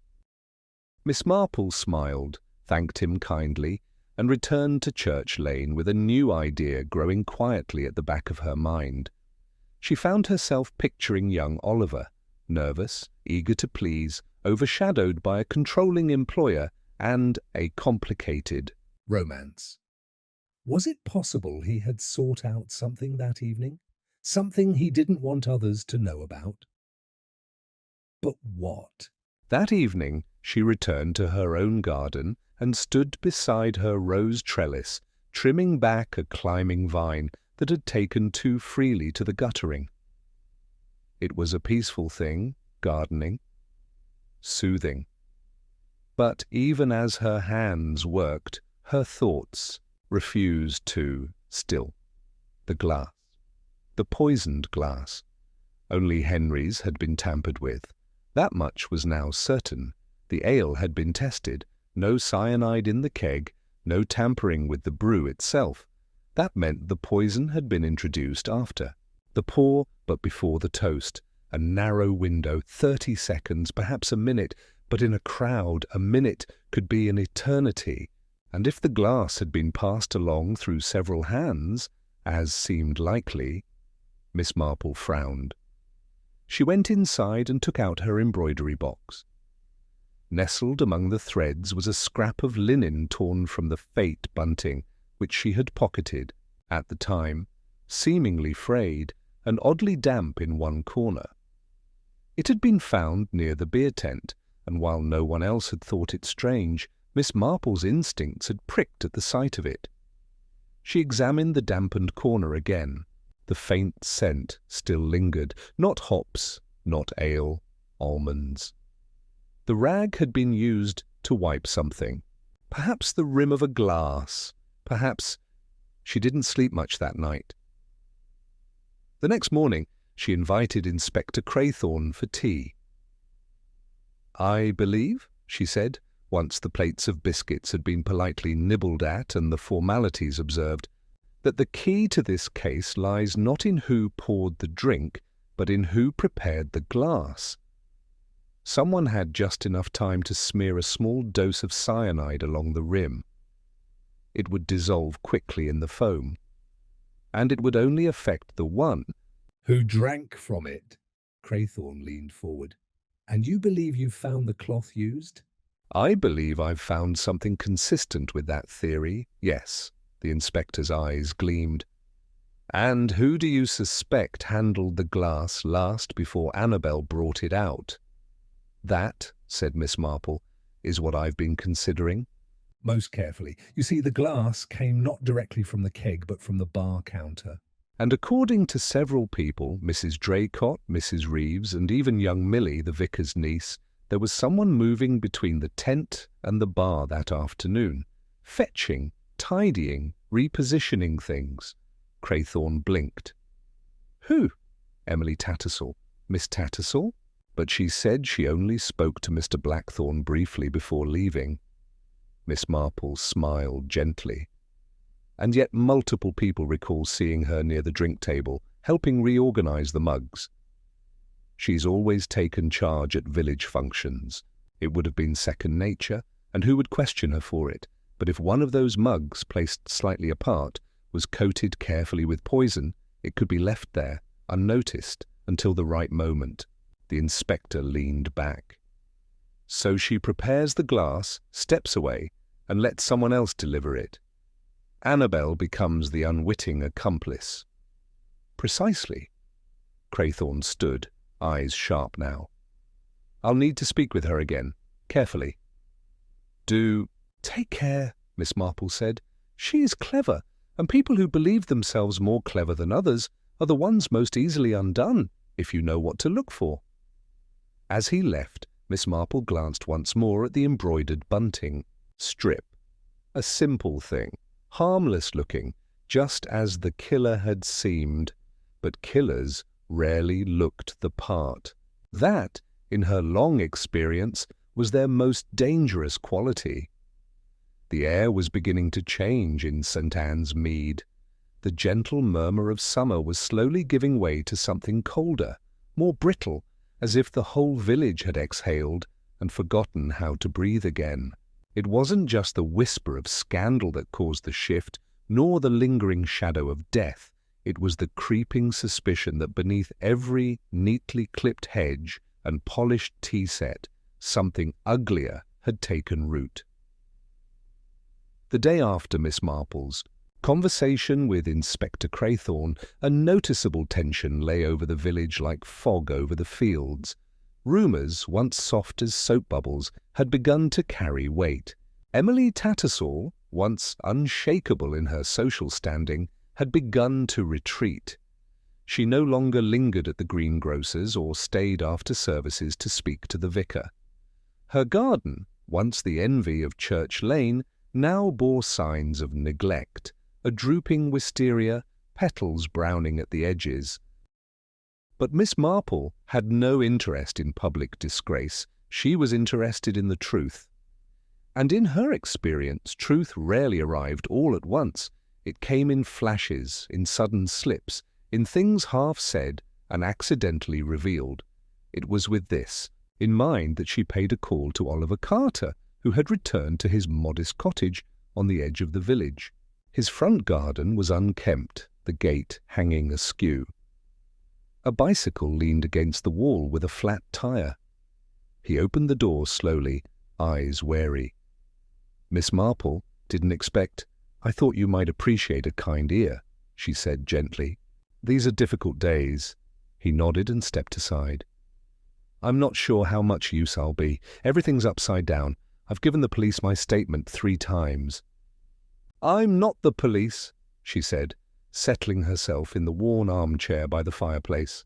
Miss Marple smiled, thanked him kindly, and returned to Church Lane with a new idea growing quietly at the back of her mind. She found herself picturing young Oliver, nervous, eager to please, overshadowed by a controlling employer and a complicated romance. Was it possible he had sought out something that evening? Something he didn't want others to know about? But what? That evening she returned to her own garden and stood beside her rose trellis, trimming back a climbing vine that had taken too freely to the guttering. It was a peaceful thing, gardening, soothing. But even as her hands worked, her thoughts refused to still. The glass. The poisoned glass. Only Henry's had been tampered with. That much was now certain. The ale had been tested. No cyanide in the keg, no tampering with the brew itself. That meant the poison had been introduced after. The pour, but before the toast. A narrow window, 30 seconds, perhaps a minute, but in a crowd, a minute could be an eternity. And if the glass had been passed along through several hands, as seemed likely, Miss Marple frowned. She went inside and took out her embroidery box. Nestled among the threads was a scrap of linen torn from the fate bunting, which she had pocketed, at the time, seemingly frayed and oddly damp in one corner. It had been found near the beer tent, and while no one else had thought it strange, Miss Marple's instincts had pricked at the sight of it. She examined the dampened corner again. The faint scent still lingered, not hops, not ale, almonds. The rag had been used to wipe something. Perhaps the rim of a glass. Perhaps she didn't sleep much that night. The next morning she invited Inspector Craythorne for tea. "I believe," she said, once the plates of biscuits had been politely nibbled at and the formalities observed, "that the key to this case lies not in who poured the drink, but in who prepared the glass. Someone had just enough time to smear a small dose of cyanide along the rim. It would dissolve quickly in the foam, and it would only affect the one who drank from it. Craythorne leaned forward. And you believe you've found the cloth used? I believe I've found something consistent with that theory, yes. The inspector's eyes gleamed. And who do you suspect handled the glass last before Annabel brought it out? That, said Miss Marple, is what I've been considering. Most carefully. You see, the glass came not directly from the keg, but from the bar counter. And according to several people, Mrs. Draycott, Mrs. Reeves, and even young Milly, the vicar's niece, there was someone moving between the tent and the bar that afternoon, fetching, tidying, repositioning things. Craythorne blinked. Who? Emily Tattersall. Miss Tattersall? But she said she only spoke to Mr. Blackthorne briefly before leaving. Miss Marple smiled gently. And yet multiple people recall seeing her near the drink table, helping reorganize the mugs. She's always taken charge at village functions. It would have been second nature, and who would question her for it? But if one of those mugs, placed slightly apart, was coated carefully with poison, it could be left there, unnoticed, until the right moment. The inspector leaned back. So she prepares the glass, steps away, and lets someone else deliver it. Annabel becomes the unwitting accomplice. Precisely. Craythorne stood, eyes sharp now. I'll need to speak with her again, carefully. Take care, Miss Marple said. She is clever, and people who believe themselves more clever than others are the ones most easily undone, if you know what to look for. As he left, Miss Marple glanced once more at the embroidered bunting. Strip. A simple thing, harmless-looking, just as the killer had seemed, but killers rarely looked the part. That, in her long experience, was their most dangerous quality. The air was beginning to change in St. Anne's Mead. The gentle murmur of summer was slowly giving way to something colder, more brittle, as if the whole village had exhaled and forgotten how to breathe again. It wasn't just the whisper of scandal that caused the shift, nor the lingering shadow of death. It was the creeping suspicion that beneath every neatly clipped hedge and polished tea set, something uglier had taken root. The day after Miss Marple's conversation with Inspector Craythorne, a noticeable tension lay over the village like fog over the fields. Rumours, once soft as soap bubbles, had begun to carry weight. Emily Tattersall, once unshakable in her social standing, had begun to retreat. She no longer lingered at the greengrocer's or stayed after services to speak to the vicar. Her garden, once the envy of Church Lane, now bore signs of neglect, a drooping wisteria, petals browning at the edges. But Miss Marple had no interest in public disgrace. She was interested in the truth. And in her experience, truth rarely arrived all at once. It came in flashes, in sudden slips, in things half said and accidentally revealed. It was with this in mind that she paid a call to Oliver Carter, who had returned to his modest cottage on the edge of the village. His front garden was unkempt, the gate hanging askew. A bicycle leaned against the wall with a flat tire. He opened the door slowly, eyes wary. Miss Marple didn't expect. I thought you might appreciate a kind ear, she said gently. These are difficult days. He nodded and stepped aside. I'm not sure how much use I'll be. Everything's upside down. I've given the police my statement 3 times. I'm not the police, she said, settling herself in the worn armchair by the fireplace.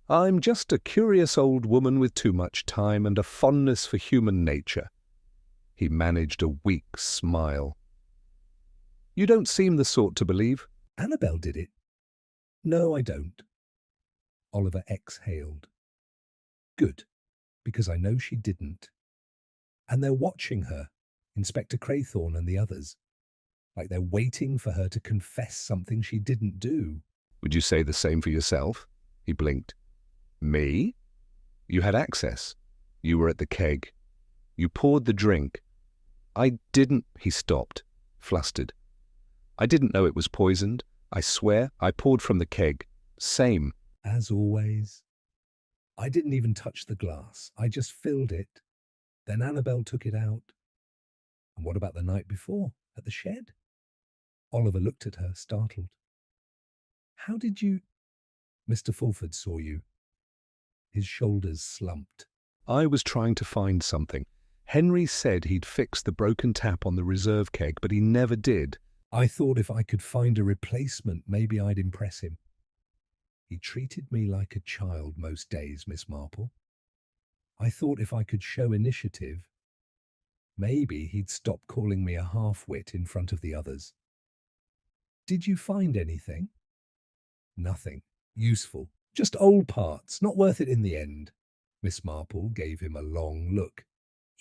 I'm just a curious old woman with too much time and a fondness for human nature. He managed a weak smile. You don't seem the sort to believe. Annabel did it. No, I don't. Oliver exhaled. Good, because I know she didn't. And they're watching her, Inspector Craythorne and the others, like they're waiting for her to confess something she didn't do. Would you say the same for yourself? He blinked. Me? You had access. You were at the keg. You poured the drink. I didn't— He stopped, flustered. I didn't know it was poisoned. I swear I poured from the keg. Same. As always. I didn't even touch the glass. I just filled it. Then Annabel took it out. And what about the night before, at the shed? Oliver looked at her, startled. How did you— Mr. Fulford saw you. His shoulders slumped. I was trying to find something. Henry said he'd fix the broken tap on the reserve keg, but he never did. I thought if I could find a replacement, maybe I'd impress him. He treated me like a child most days, Miss Marple. I thought if I could show initiative, maybe he'd stop calling me a half-wit in front of the others. Did you find anything? Nothing. Useful. Just old parts, not worth it in the end. Miss Marple gave him a long look.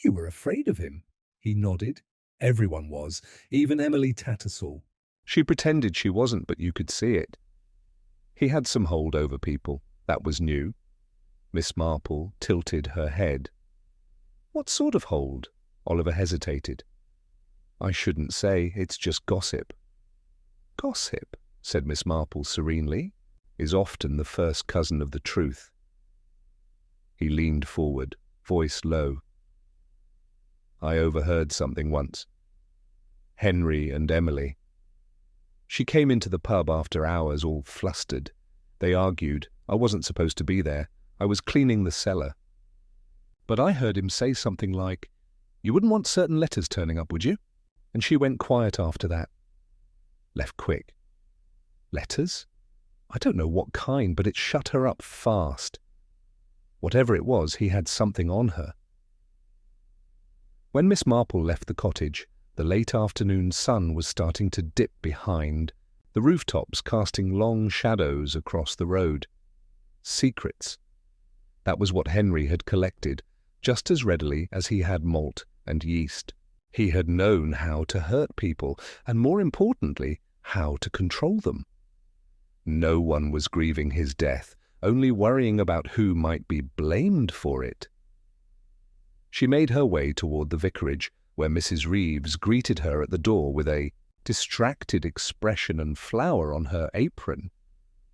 You were afraid of him. He nodded. Everyone was, even Emily Tattersall. She pretended she wasn't, but you could see it. He had some hold over people. That was new. Miss Marple tilted her head. What sort of hold? Oliver hesitated. I shouldn't say, it's just gossip. Gossip, said Miss Marple serenely, is often the first cousin of the truth. He leaned forward, voice low. I overheard something once. Henry and Emily. She came into the pub after hours, all flustered. They argued. I wasn't supposed to be there. I was cleaning the cellar. But I heard him say something like, "You wouldn't want certain letters turning up, would you?" And she went quiet after that. Left quick. Letters? I don't know what kind, but it shut her up fast. Whatever it was, he had something on her. When Miss Marple left the cottage, the late afternoon sun was starting to dip behind, the rooftops casting long shadows across the road. Secrets. That was what Henry had collected, just as readily as he had malt and yeast. He had known how to hurt people, and more importantly, how to control them. No one was grieving his death, only worrying about who might be blamed for it. She made her way toward the vicarage, where Mrs. Reeves greeted her at the door with a distracted expression and flour on her apron.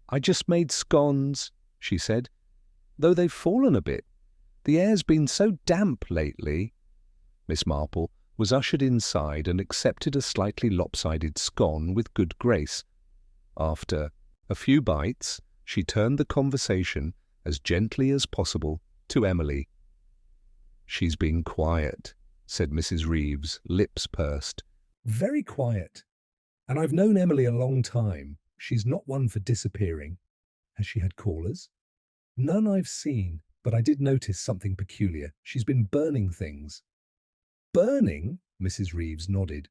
I just made scones, she said, though they've fallen a bit. The air's been so damp lately. Miss Marple was ushered inside and accepted a slightly lopsided scone with good grace. After a few bites, she turned the conversation as gently as possible to Emily. She's been quiet, said Mrs. Reeves, lips pursed. Very quiet. And I've known Emily a long time. She's not one for disappearing. Has she had callers? None I've seen, but I did notice something peculiar. She's been burning things. Burning? Mrs. Reeves nodded.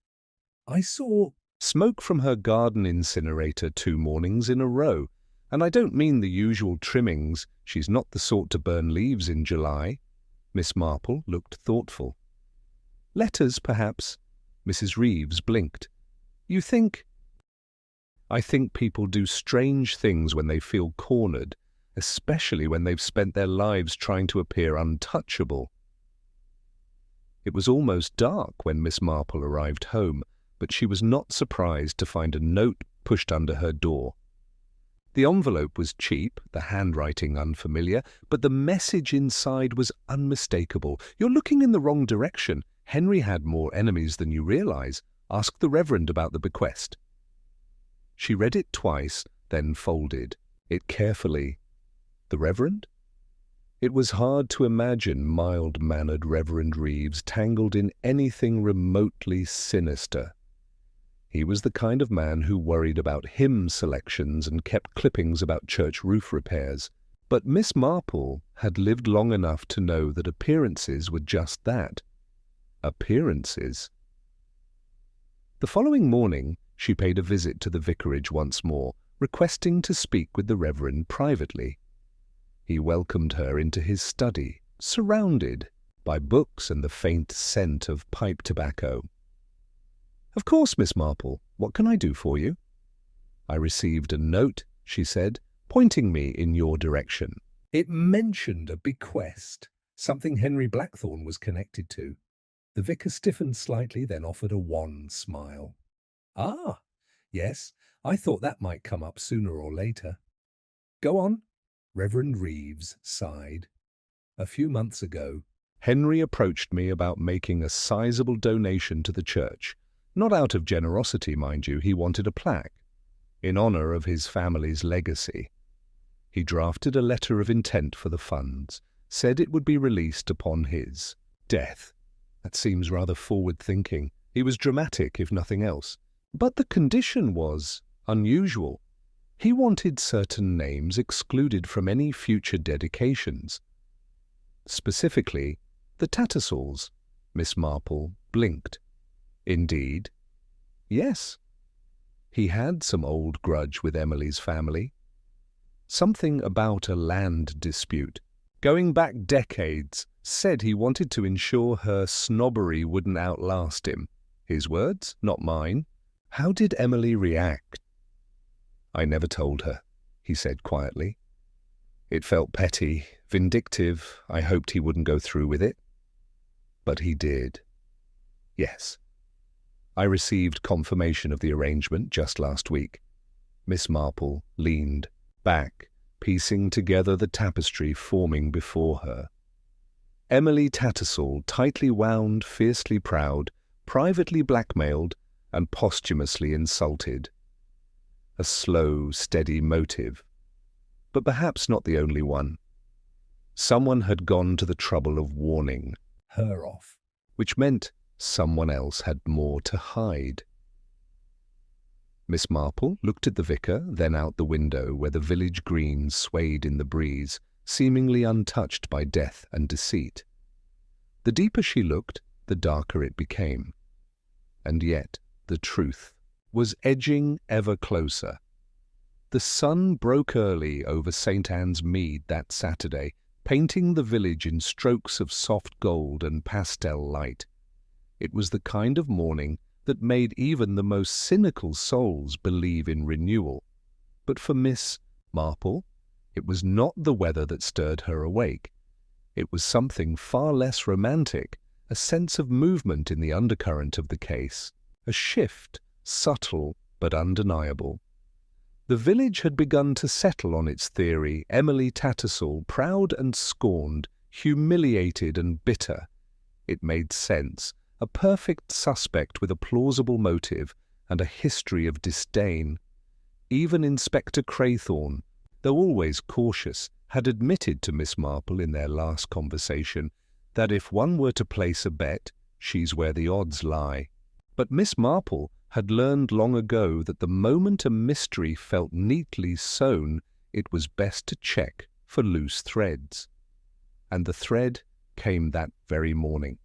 I saw smoke from her garden incinerator 2 mornings in a row. And I don't mean the usual trimmings. She's not the sort to burn leaves in July. Miss Marple looked thoughtful. Letters, perhaps. Mrs. Reeves blinked. You think? I think people do strange things when they feel cornered, especially when they've spent their lives trying to appear untouchable. It was almost dark when Miss Marple arrived home, but she was not surprised to find a note pushed under her door. The envelope was cheap, the handwriting unfamiliar, but the message inside was unmistakable. You're looking in the wrong direction. Henry had more enemies than you realize. Ask the Reverend about the bequest. She read it twice, then folded it carefully. The Reverend? It was hard to imagine mild-mannered Reverend Reeves tangled in anything remotely sinister. He was the kind of man who worried about hymn selections and kept clippings about church roof repairs. But Miss Marple had lived long enough to know that appearances were just that. Appearances. The following morning, she paid a visit to the vicarage once more, requesting to speak with the Reverend privately. He welcomed her into his study, surrounded by books and the faint scent of pipe tobacco. Of course, Miss Marple. What can I do for you? I received a note, she said, pointing me in your direction. It mentioned a bequest, something Henry Blackthorne was connected to. The vicar stiffened slightly, then offered a wan smile. Ah, yes, I thought that might come up sooner or later. Go on. Reverend Reeves sighed. A few months ago, Henry approached me about making a sizable donation to the church. Not out of generosity, mind you, he wanted a plaque, in honor of his family's legacy. He drafted a letter of intent for the funds, said it would be released upon his death. That seems rather forward-thinking. He was dramatic, if nothing else. But the condition was unusual. He wanted certain names excluded from any future dedications. Specifically, the Tattersalls. Miss Marple blinked. Indeed? Yes. He had some old grudge with Emily's family. Something about a land dispute. Going back decades, said he wanted to ensure her snobbery wouldn't outlast him. His words, not mine. How did Emily react? I never told her, he said quietly. It felt petty, vindictive. I hoped he wouldn't go through with it. But he did. Yes. I received confirmation of the arrangement just last week. Miss Marple leaned back, piecing together the tapestry forming before her. Emily Tattersall, tightly wound, fiercely proud, privately blackmailed, and posthumously insulted. A slow, steady motive, but perhaps not the only one. Someone had gone to the trouble of warning her off, which meant someone else had more to hide. Miss Marple looked at the vicar, then out the window where the village green swayed in the breeze, seemingly untouched by death and deceit. The deeper she looked, the darker it became. And yet the truth was edging ever closer. The sun broke early over St. Anne's Mead that Saturday, painting the village in strokes of soft gold and pastel light. It was the kind of morning that made even the most cynical souls believe in renewal. But for Miss Marple, it was not the weather that stirred her awake. It was something far less romantic, a sense of movement in the undercurrent of the case, a shift, subtle but undeniable. The village had begun to settle on its theory, Emily Tattersall, proud and scorned, humiliated and bitter. It made sense, a perfect suspect with a plausible motive and a history of disdain. Even Inspector Craythorne, though always cautious, had admitted to Miss Marple in their last conversation that if one were to place a bet, she's where the odds lie. But Miss Marple had learned long ago that the moment a mystery felt neatly sewn, it was best to check for loose threads. And the thread came that very morning.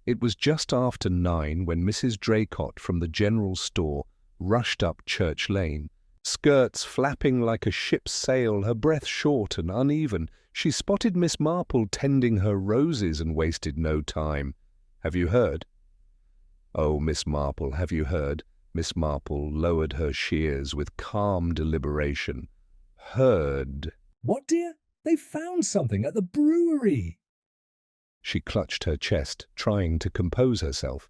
It was just after 9 when Mrs. Draycott from the general store rushed up Church Lane. Skirts flapping like a ship's sail, her breath short and uneven, she spotted Miss Marple tending her roses and wasted no time. "Have you heard?" "Oh, Miss Marple, have you heard?" Miss Marple lowered her shears with calm deliberation. "Heard." "What, dear? They found something at the brewery." She clutched her chest, trying to compose herself.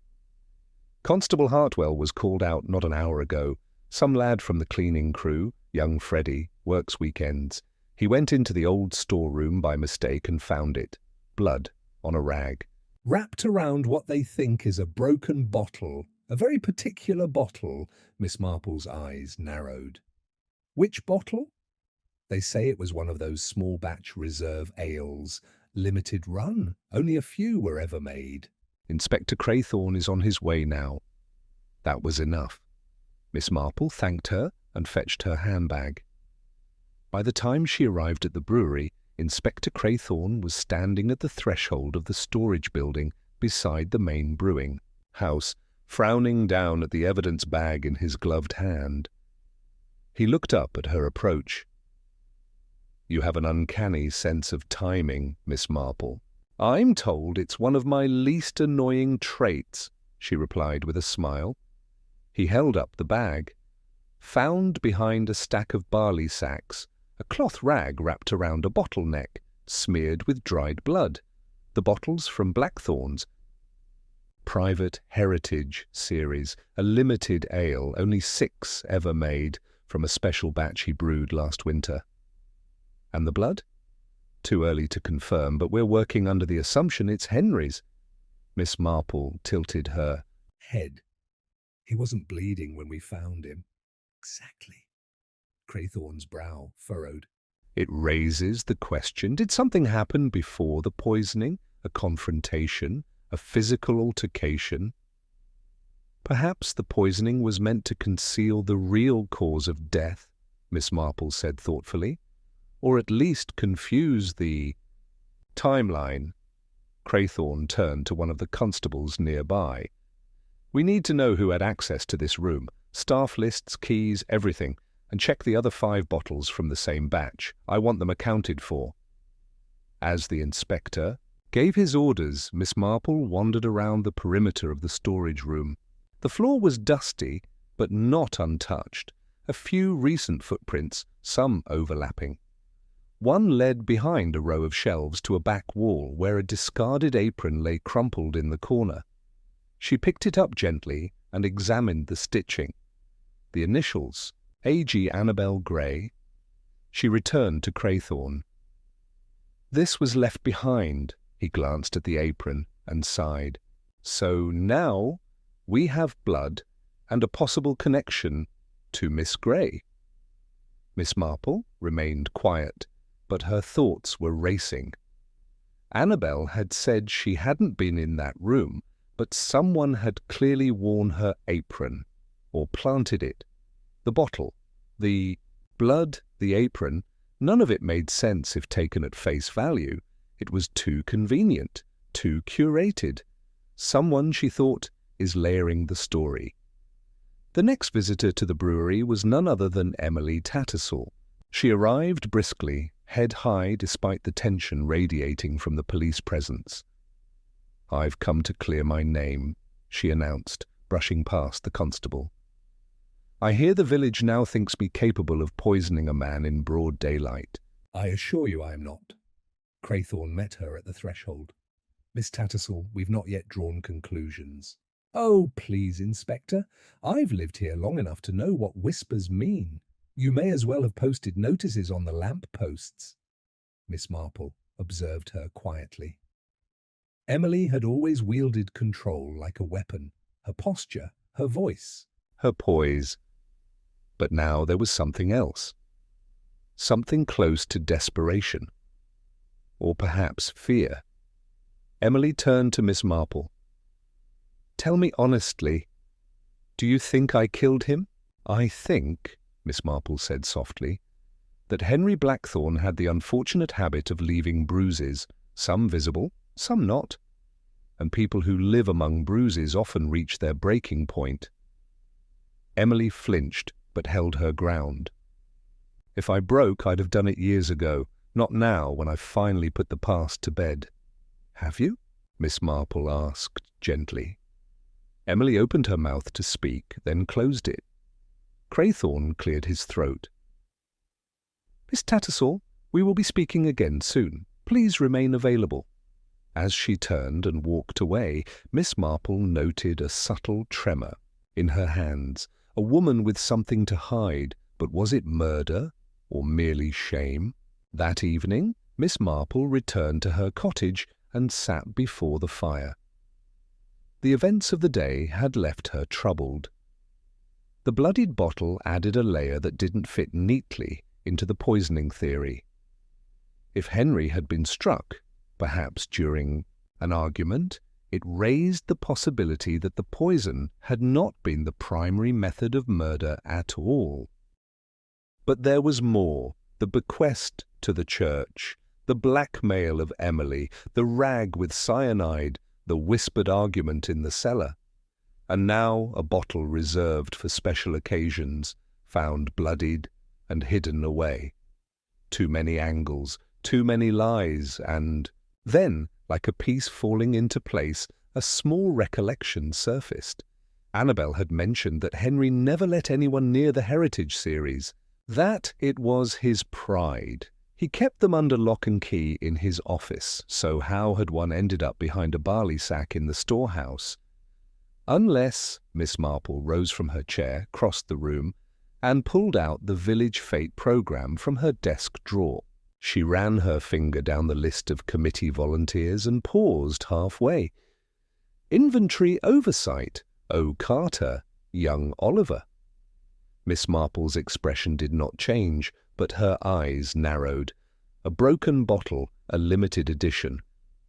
Constable Hartwell was called out not an hour ago. Some lad from the cleaning crew, young Freddie, works weekends. He went into the old storeroom by mistake and found it. Blood on a rag. "Wrapped around what they think is a broken bottle. A very particular bottle." Miss Marple's eyes narrowed. "Which bottle?" "They say it was one of those small batch reserve ales. Limited run. Only a few were ever made." "Inspector Craythorne is on his way now." That was enough. Miss Marple thanked her and fetched her handbag. By the time she arrived at the brewery, Inspector Craythorne was standing at the threshold of the storage building beside the main brewing house, frowning down at the evidence bag in his gloved hand. He looked up at her approach. "You have an uncanny sense of timing, Miss Marple." "I'm told it's one of my least annoying traits," she replied with a smile. He held up the bag. Found behind a stack of barley sacks, a cloth rag wrapped around a bottle neck, smeared with dried blood. The bottles from Blackthorn's Private Heritage series, a limited ale, only 6 ever made, from a special batch he brewed last winter. And the blood? Too early to confirm, but we're working under the assumption it's Henry's. Miss Marple tilted her head. He wasn't bleeding when we found him. Exactly. Craythorne's brow furrowed. It raises the question, did something happen before the poisoning? A confrontation? A physical altercation? Perhaps the poisoning was meant to conceal the real cause of death, Miss Marple said thoughtfully, or at least confuse the timeline. Craythorne turned to one of the constables nearby. We need to know who had access to this room, staff lists, keys, everything, and check the other 5 bottles from the same batch. I want them accounted for. As the inspector gave his orders, Miss Marple wandered around the perimeter of the storage room. The floor was dusty, but not untouched. A few recent footprints, some overlapping. One led behind a row of shelves to a back wall where a discarded apron lay crumpled in the corner. She picked it up gently and examined the stitching. The initials, A.G. Annabel Gray. She returned to Craythorne. This was left behind. He glanced at the apron and sighed. So now we have blood and a possible connection to Miss Gray. Miss Marple remained quiet, but her thoughts were racing. Annabel had said she hadn't been in that room, but someone had clearly worn her apron, or planted it. The bottle, the blood, the apron, none of it made sense if taken at face value. It was too convenient, too curated. Someone, she thought, is layering the story. The next visitor to the brewery was none other than Emily Tattersall. She arrived briskly, head high despite the tension radiating from the police presence. I've come to clear my name, she announced, brushing past the constable. I hear the village now thinks me capable of poisoning a man in broad daylight. I assure you I am not. Craythorne met her at the threshold. Miss Tattersall, we've not yet drawn conclusions. Oh, please, Inspector. I've lived here long enough to know what whispers mean. You may as well have posted notices on the lamp posts. Miss Marple observed her quietly. Emily had always wielded control like a weapon. Her posture, her voice, her poise. But now there was something else. Something close to desperation. Or perhaps fear. Emily turned to Miss Marple. Tell me honestly, do you think I killed him? I think, Miss Marple said softly, that Henry Blackthorne had the unfortunate habit of leaving bruises, some visible, some not, and people who live among bruises often reach their breaking point. Emily flinched, but held her ground. If I broke, I'd have done it years ago, not now when I've finally put the past to bed. Have you? Miss Marple asked gently. Emily opened her mouth to speak, then closed it. Craythorne cleared his throat. Miss Tattersall, we will be speaking again soon. Please remain available. As she turned and walked away, Miss Marple noted a subtle tremor in her hands, a woman with something to hide, but was it murder or merely shame? That evening, Miss Marple returned to her cottage and sat before the fire. The events of the day had left her troubled. The bloodied bottle added a layer that didn't fit neatly into the poisoning theory. If Henry had been struck, perhaps during an argument, it raised the possibility that the poison had not been the primary method of murder at all. But there was more. The bequest to the church, the blackmail of Emily, the rag with cyanide, the whispered argument in the cellar, and now a bottle reserved for special occasions, found bloodied and hidden away. Too many angles, too many lies, and then, like a piece falling into place, a small recollection surfaced. Annabel had mentioned that Henry never let anyone near the Heritage series, That it was his pride. He kept them under lock and key in his office, so how had one ended up behind a barley sack in the storehouse? Unless Miss Marple rose from her chair, crossed the room, and pulled out the Village Fate programme from her desk drawer. She ran her finger down the list of committee volunteers and paused halfway. Inventory oversight, O. Carter, young Oliver. Miss Marple's expression did not change, but her eyes narrowed. A broken bottle, a limited edition.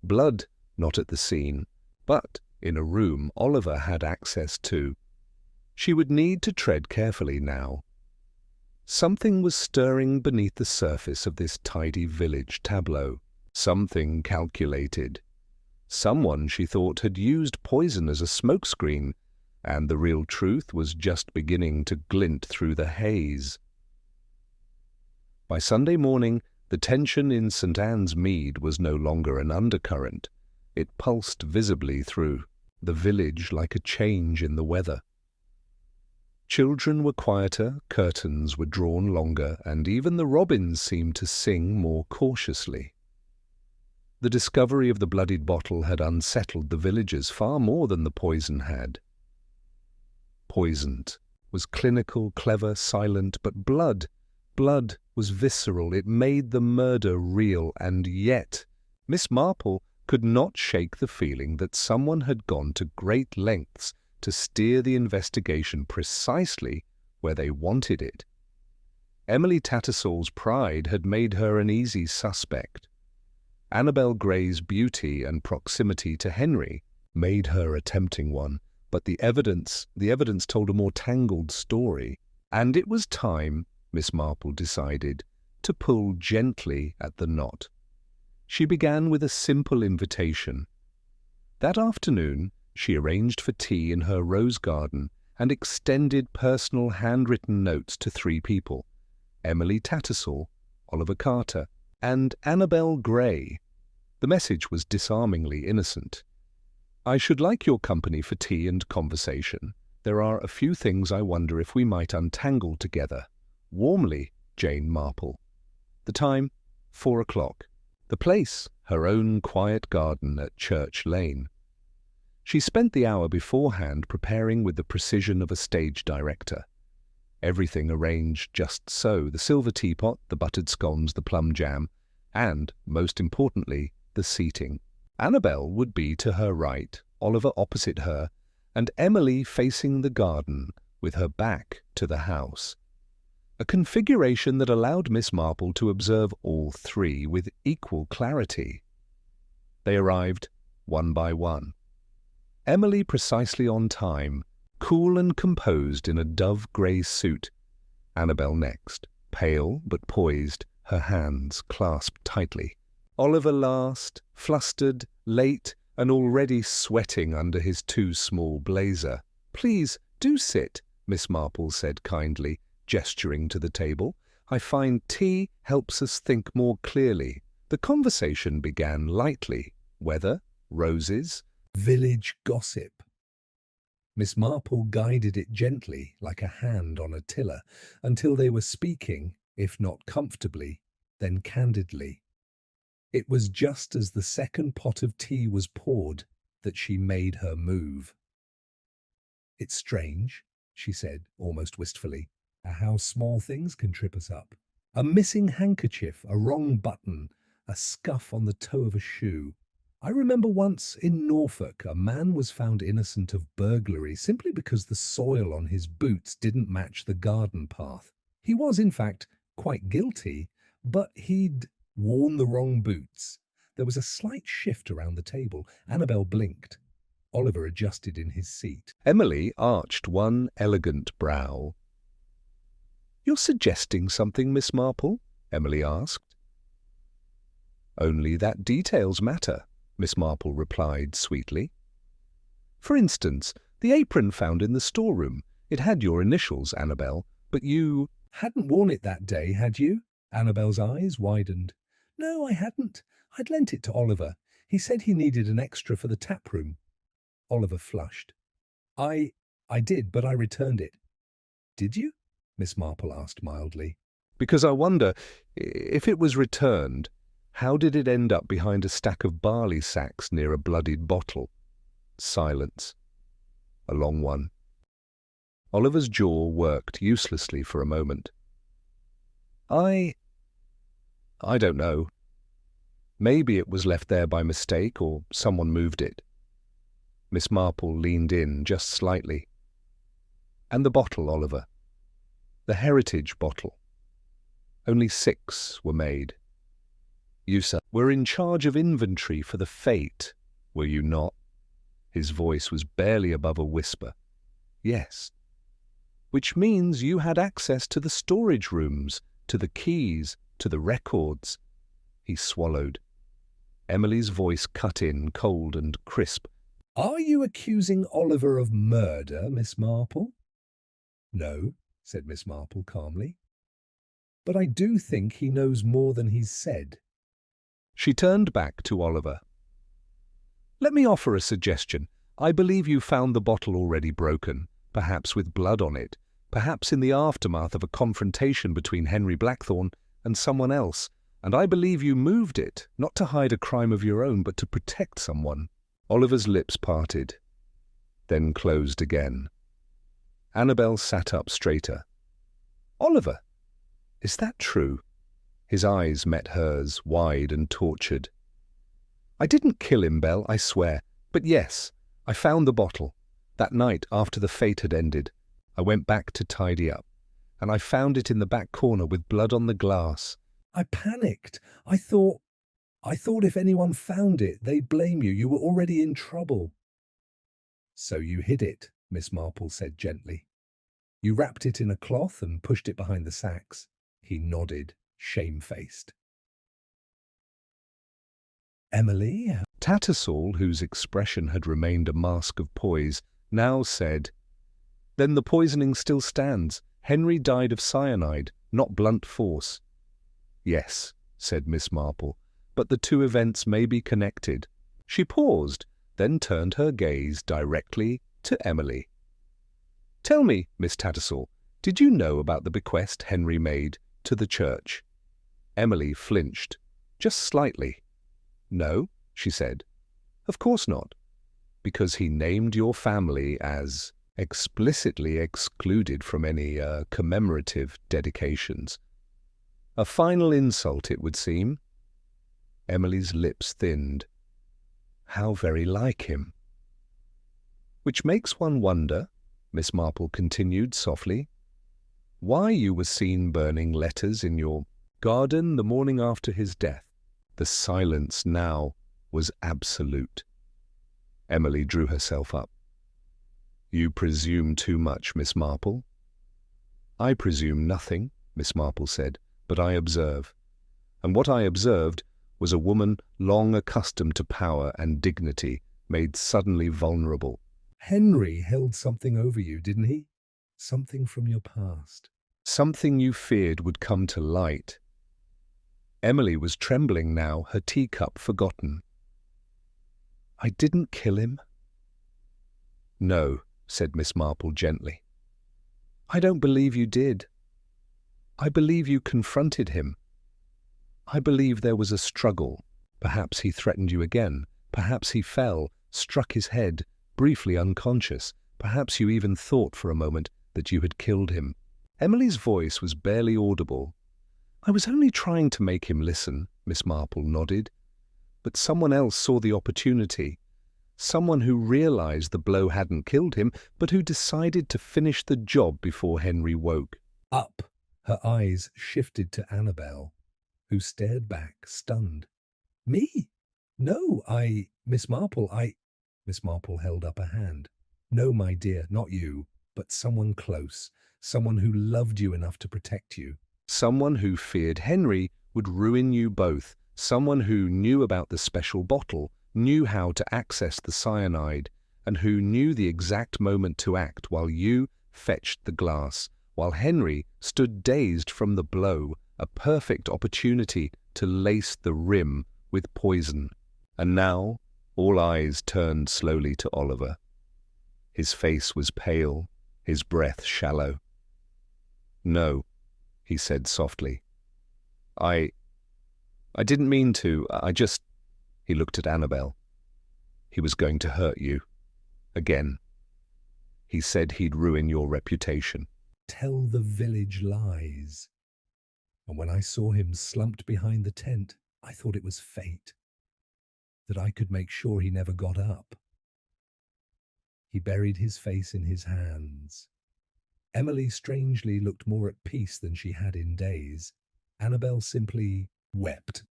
Blood, not at the scene, but in a room Oliver had access to. She would need to tread carefully now. Something was stirring beneath the surface of this tidy village tableau. Something calculated. Someone, she thought, had used poison as a smokescreen, and the real truth was just beginning to glint through the haze. By Sunday morning, the tension in St. Anne's Mead was no longer an undercurrent. It pulsed visibly through the village like a change in the weather. Children were quieter, curtains were drawn longer, and even the robins seemed to sing more cautiously. The discovery of the bloodied bottle had unsettled the villagers far more than the poison had. Poisoned was clinical, clever, silent, but blood was visceral. It made the murder real, and yet Miss Marple could not shake the feeling that someone had gone to great lengths to steer the investigation precisely where they wanted it. Emily Tattersall's pride had made her an easy suspect. Annabel Gray's beauty and proximity to Henry made her a tempting one, but the evidence told a more tangled story, and it was time, Miss Marple decided, to pull gently at the knot. She began with a simple invitation. That afternoon, she arranged for tea in her rose garden and extended personal handwritten notes to 3 people: Emily Tattersall, Oliver Carter, and Annabel Gray. The message was disarmingly innocent. I should like your company for tea and conversation. There are a few things I wonder if we might untangle together. Warmly, Jane Marple. The time, 4 o'clock. The place, her own quiet garden at Church Lane. She spent the hour beforehand preparing with the precision of a stage director. Everything arranged just so: the silver teapot, the buttered scones, the plum jam, and, most importantly, the seating. Annabel would be to her right, Oliver opposite her, and Emily facing the garden with her back to the house. A configuration that allowed Miss Marple to observe all 3 with equal clarity. They arrived one by one. Emily precisely on time, cool and composed in a dove-grey suit. Annabel next, pale but poised, her hands clasped tightly. Oliver last, flustered, late, and already sweating under his too small blazer. "Please, do sit," Miss Marple said kindly, gesturing to the table. "I find tea helps us think more clearly." The conversation began lightly. Weather, roses, Village gossip. Miss Marple guided it gently, like a hand on a tiller, until they were speaking, if not comfortably, then candidly. It was just as the second pot of tea was poured that she made her move. "It's strange," she said, almost wistfully, "how small things can trip us up. A missing handkerchief, a wrong button, a scuff on the toe of a shoe. I remember once in Norfolk, a man was found innocent of burglary simply because the soil on his boots didn't match the garden path. He was, in fact, quite guilty, but he'd worn the wrong boots." There was a slight shift around the table. Annabel blinked. Oliver adjusted in his seat. Emily arched one elegant brow. "You're suggesting something, Miss Marple?" Emily asked. "Only that details matter," Miss Marple replied sweetly. "For instance, the apron found in the storeroom. It had your initials, Annabel, but you—" "Hadn't worn it that day, had you?" Annabel's eyes widened. "No, I hadn't. I'd lent it to Oliver. He said he needed an extra for the tap room." Oliver flushed. I did, but I returned it." "Did you?" Miss Marple asked mildly. Because I wonder, if it was returned, how did it end up behind a stack of barley sacks near a bloodied bottle? Silence. A long one. Oliver's jaw worked uselessly for a moment. I don't know. Maybe it was left there by mistake, or someone moved it. Miss Marple leaned in just slightly. And the bottle, Oliver. The heritage bottle. Only 6 were made. You, sir, were in charge of inventory for the fete, were you not? His voice was barely above a whisper. Yes. Which means you had access to the storage rooms, to the keys, to the records. He swallowed. Emily's voice cut in, cold and crisp. Are you accusing Oliver of murder, Miss Marple? No, said Miss Marple calmly. But I do think he knows more than he's said. She turned back to Oliver. Let me offer a suggestion. I believe you found the bottle already broken, perhaps with blood on it, perhaps in the aftermath of a confrontation between Henry Blackthorne and someone else, and I believe you moved it, not to hide a crime of your own, but to protect someone. Oliver's lips parted, then closed again. Annabel sat up straighter. Oliver, is that true? His eyes met hers, wide and tortured. I didn't kill him, Belle, I swear. But yes, I found the bottle. That night after the fete had ended, I went back to tidy up, and I found it in the back corner with blood on the glass. I panicked. I thought if anyone found it, they'd blame you. You were already in trouble. So you hid it, Miss Marple said gently. You wrapped it in a cloth and pushed it behind the sacks. He nodded, shamefaced. Emily? Tattersall, whose expression had remained a mask of poise, now said, Then the poisoning still stands. Henry died of cyanide, not blunt force. Yes, said Miss Marple, but the 2 events may be connected. She paused, then turned her gaze directly to Emily. Tell me, Miss Tattersall, did you know about the bequest Henry made to the church? Emily flinched, just slightly. No, she said. Of course not. Because he named your family as explicitly excluded from any commemorative dedications. A final insult, it would seem. Emily's lips thinned. How very like him. Which makes one wonder, Miss Marple continued softly, why you were seen burning letters in your garden the morning after his death. The silence now was absolute. Emily drew herself up. You presume too much, Miss Marple. I presume nothing, Miss Marple said, but I observe. And what I observed was a woman long accustomed to power and dignity, made suddenly vulnerable. Henry held something over you, didn't he? Something from your past. Something you feared would come to light. Emily was trembling now, her teacup forgotten. I didn't kill him. No, said Miss Marple gently. I don't believe you did. I believe you confronted him. I believe there was a struggle. Perhaps he threatened you again. Perhaps he fell, struck his head, briefly unconscious. Perhaps you even thought for a moment that you had killed him. Emily's voice was barely audible. I was only trying to make him listen, Miss Marple nodded. But someone else saw the opportunity. Someone who realized the blow hadn't killed him, but who decided to finish the job before Henry woke. Up, her eyes shifted to Annabel, who stared back, stunned. Me? No, Miss Marple, Miss Marple held up a hand. No, my dear, not you, but someone close, someone who loved you enough to protect you. Someone who feared Henry would ruin you both, someone who knew about the special bottle, knew how to access the cyanide, and who knew the exact moment to act while you fetched the glass, while Henry stood dazed from the blow, a perfect opportunity to lace the rim with poison. And now all eyes turned slowly to Oliver. His face was pale, his breath shallow. No, he said softly. I didn't mean to. He looked at Annabel. He was going to hurt you. Again. He said he'd ruin your reputation. Tell the village lies. And when I saw him slumped behind the tent, I thought it was fate. That I could make sure he never got up. He buried his face in his hands. Emily strangely looked more at peace than she had in days. Annabel simply wept.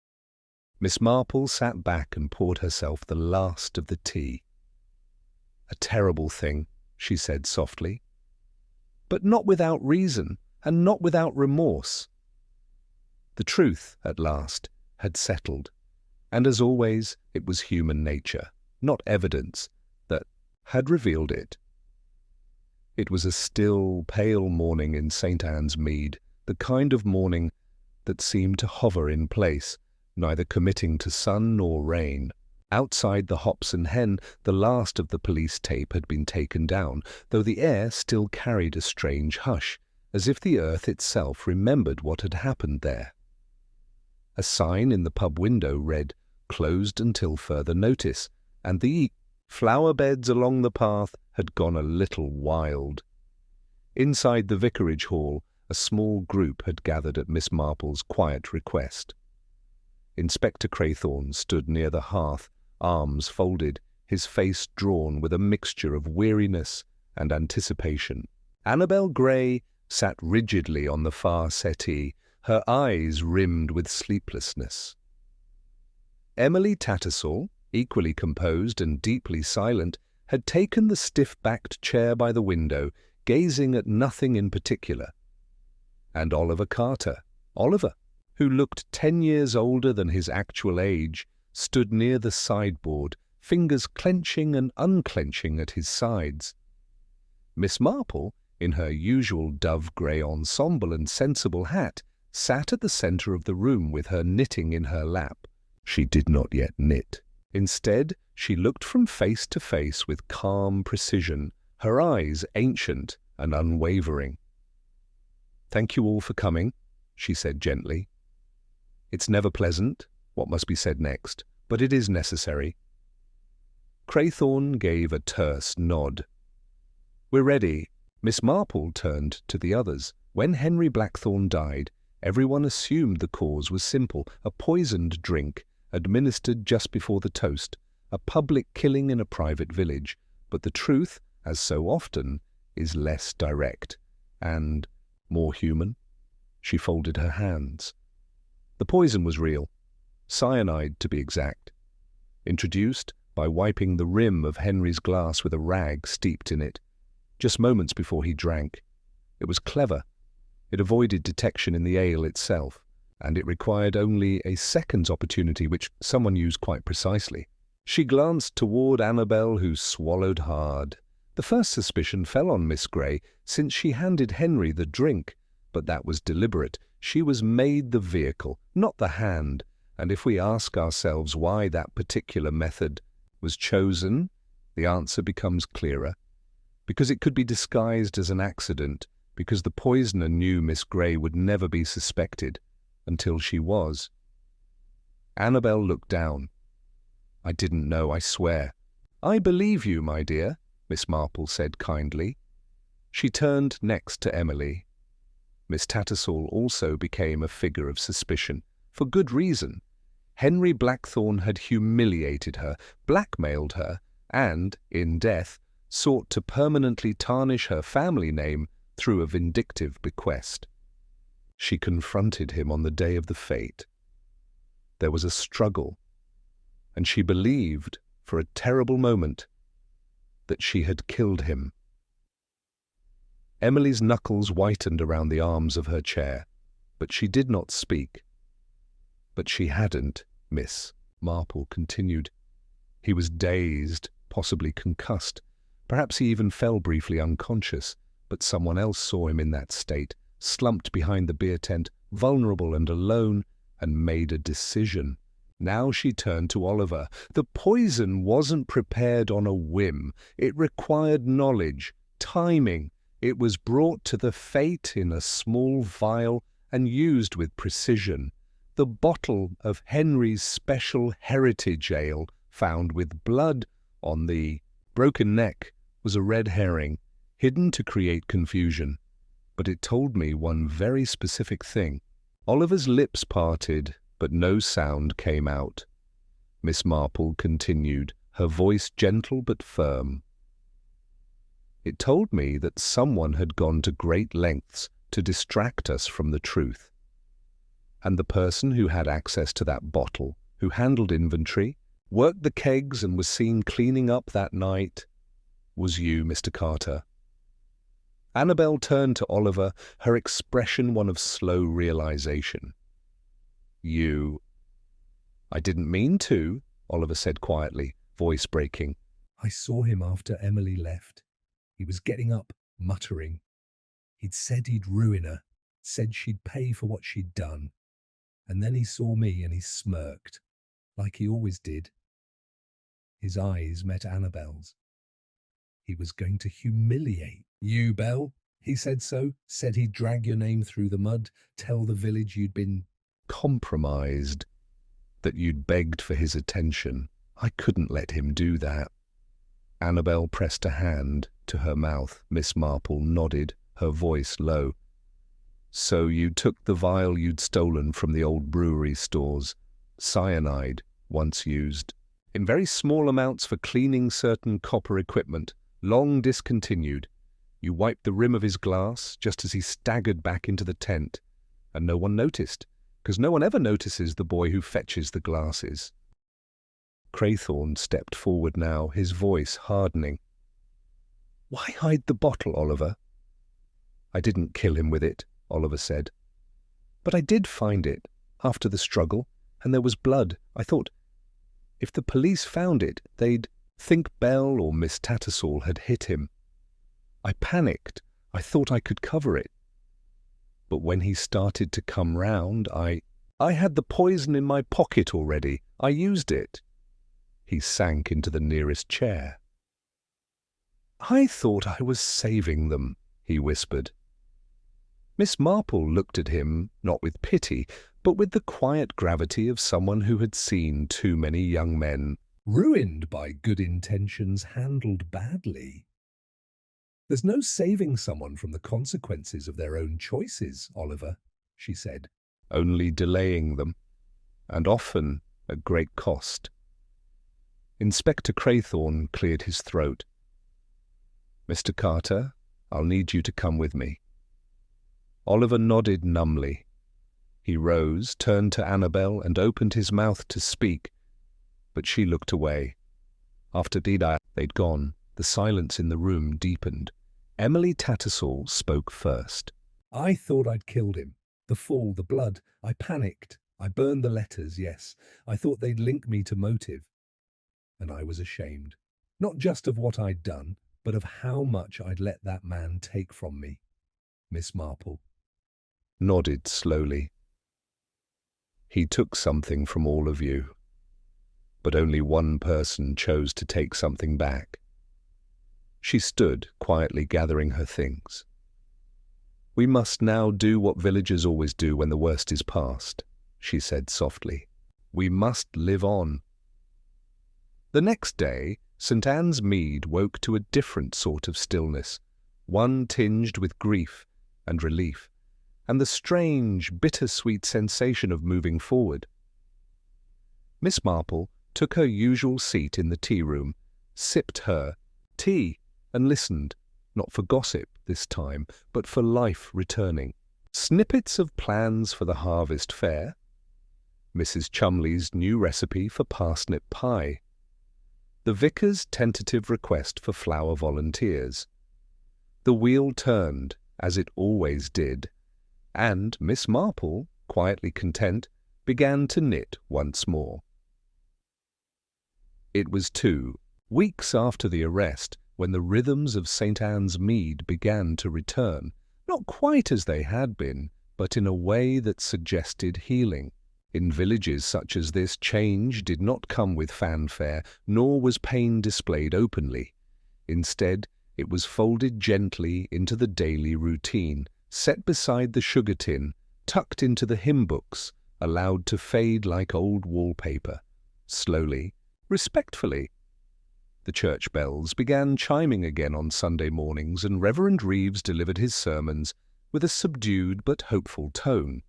Miss Marple sat back and poured herself the last of the tea. A terrible thing, she said softly. But not without reason, and not without remorse. The truth, at last, had settled, and as always, it was human nature, not evidence, that had revealed it. It was a still, pale morning in St. Anne's Mead, the kind of morning that seemed to hover in place, neither committing to sun nor rain. Outside the Hops and Hen, the last of the police tape had been taken down, though the air still carried a strange hush, as if the earth itself remembered what had happened there. A sign in the pub window read, "Closed until further notice," and the flower beds along the path had gone a little wild. Inside the vicarage hall, a small group had gathered at Miss Marple's quiet request. Inspector Craythorne stood near the hearth, arms folded, his face drawn with a mixture of weariness and anticipation. Annabel Gray sat rigidly on the far settee, her eyes rimmed with sleeplessness. Emily Tattersall, equally composed and deeply silent, had taken the stiff-backed chair by the window, gazing at nothing in particular. And Oliver Carter, Oliver, who looked 10 years older than his actual age, stood near the sideboard, fingers clenching and unclenching at his sides. Miss Marple, in her usual dove-grey ensemble and sensible hat, sat at the centre of the room with her knitting in her lap. She did not yet knit. Instead, she looked from face to face with calm precision, her eyes ancient and unwavering. "Thank you all for coming," she said gently. "It's never pleasant, what must be said next, but it is necessary." Craythorne gave a terse nod. "We're ready." Miss Marple turned to the others. When Henry Blackthorne died, everyone assumed the cause was simple, a poisoned drink, administered just before the toast, a public killing in a private village. But the truth, as so often, is less direct and more human. She folded her hands. The poison was real, cyanide to be exact, introduced by wiping the rim of Henry's glass with a rag steeped in it, just moments before he drank. It was clever. It avoided detection in the ale itself, and it required only a second's opportunity, which someone used quite precisely. She glanced toward Annabel, who swallowed hard. The first suspicion fell on Miss Gray, since she handed Henry the drink, but that was deliberate. She was made the vehicle, not the hand, and if we ask ourselves why that particular method was chosen, the answer becomes clearer. Because it could be disguised as an accident, because the poisoner knew Miss Gray would never be suspected, until she was. Annabel looked down. "I didn't know, I swear." "I believe you, my dear," Miss Marple said kindly. She turned next to Emily. Miss Tattersall also became a figure of suspicion, for good reason. Henry Blackthorne had humiliated her, blackmailed her, and, in death, sought to permanently tarnish her family name through a vindictive bequest. She confronted him on the day of the fete. There was a struggle, and she believed, for a terrible moment, that she had killed him. Emily's knuckles whitened around the arms of her chair, but she did not speak. "But she hadn't," Miss Marple continued. "He was dazed, possibly concussed. Perhaps he even fell briefly unconscious, but someone else saw him in that state, slumped behind the beer tent, vulnerable and alone, and made a decision." Now she turned to Oliver. The poison wasn't prepared on a whim. It required knowledge, timing. It was brought to the fete in a small vial and used with precision. The bottle of Henry's special heritage ale, found with blood on the broken neck, was a red herring, hidden to create confusion. But it told me one very specific thing. Oliver's lips parted, but no sound came out. Miss Marple continued, her voice gentle but firm. It told me that someone had gone to great lengths to distract us from the truth. And the person who had access to that bottle, who handled inventory, worked the kegs and was seen cleaning up that night, was you, Mr. Carter. Annabel turned to Oliver, her expression one of slow realization. You... I didn't mean to, Oliver said quietly, voice breaking. I saw him after Emily left. He was getting up, muttering. He'd said he'd ruin her, said she'd pay for what she'd done. And then he saw me and he smirked, like he always did. His eyes met Annabel's. He was going to humiliate you, Belle. He said so, said he'd drag your name through the mud, tell the village you'd been compromised, that you'd begged for his attention. I couldn't let him do that. Annabel pressed a hand to her mouth. Miss Marple nodded, her voice low. So you took the vial you'd stolen from the old brewery stores, cyanide, once used, in very small amounts for cleaning certain copper equipment, long discontinued. You wiped the rim of his glass just as he staggered back into the tent, and no one noticed, because no one ever notices the boy who fetches the glasses. Craythorne stepped forward now, his voice hardening. Why hide the bottle, Oliver? I didn't kill him with it, Oliver said. But I did find it, after the struggle, and there was blood. I thought, if the police found it, they'd think Belle or Miss Tattersall had hit him. I panicked. I thought I could cover it. But when he started to come round, I had the poison in my pocket already. I used it. He sank into the nearest chair. I thought I was saving them, he whispered. Miss Marple looked at him, not with pity, but with the quiet gravity of someone who had seen too many young men ruined by good intentions handled badly. There's no saving someone from the consequences of their own choices, Oliver, she said. Only delaying them, and often at great cost. Inspector Craythorne cleared his throat. Mr. Carter, I'll need you to come with me. Oliver nodded numbly. He rose, turned to Annabel, and opened his mouth to speak, but she looked away. After they'd gone, the silence in the room deepened. Emily Tattersall spoke first. I thought I'd killed him. The fall, the blood. I panicked. I burned the letters, yes. I thought they'd link me to motive. And I was ashamed. Not just of what I'd done, but of how much I'd let that man take from me. Miss Marple nodded slowly. He took something from all of you, but only one person chose to take something back. She stood, quietly gathering her things. We must now do what villagers always do when the worst is past, she said softly. We must live on. The next day, St. Anne's Mead woke to a different sort of stillness, one tinged with grief and relief, and the strange, bittersweet sensation of moving forward. Miss Marple took her usual seat in the tea-room, sipped her tea, and listened, not for gossip this time, but for life returning. Snippets of plans for the harvest fair, Mrs. Chumley's new recipe for parsnip pie, the vicar's tentative request for flower volunteers. The wheel turned, as it always did, and Miss Marple, quietly content, began to knit once more. It was 2 weeks after the arrest when the rhythms of St. Anne's Mead began to return, not quite as they had been, but in a way that suggested healing. In villages such as this, change did not come with fanfare, nor was pain displayed openly. Instead, it was folded gently into the daily routine, set beside the sugar tin, tucked into the hymn books, allowed to fade like old wallpaper, slowly, respectfully. The church bells began chiming again on Sunday mornings, and Reverend Reeves delivered his sermons with a subdued but hopeful tone.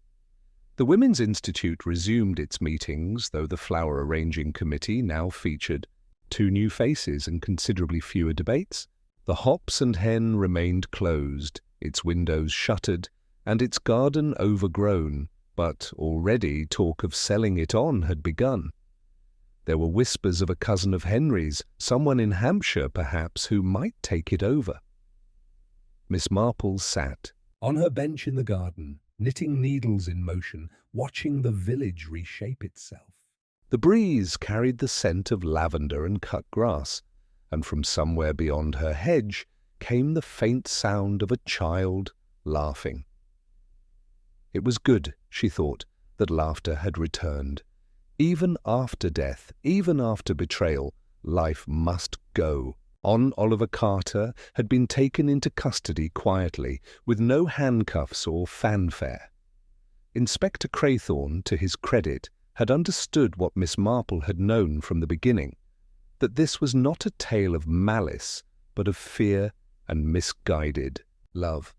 The Women's Institute resumed its meetings, though the flower arranging committee now featured 2 new faces and considerably fewer debates. The Hops and Hen remained closed, its windows shuttered, and its garden overgrown, but already talk of selling it on had begun. There were whispers of a cousin of Henry's, someone in Hampshire perhaps, who might take it over. Miss Marple sat on her bench in the garden, knitting needles in motion, watching the village reshape itself. The breeze carried the scent of lavender and cut grass, and from somewhere beyond her hedge came the faint sound of a child laughing. It was good, she thought, that laughter had returned. Even after death, even after betrayal, life must go. On Oliver Carter had been taken into custody quietly, with no handcuffs or fanfare. Inspector Craythorne, to his credit, had understood what Miss Marple had known from the beginning, that this was not a tale of malice, but of fear and misguided love.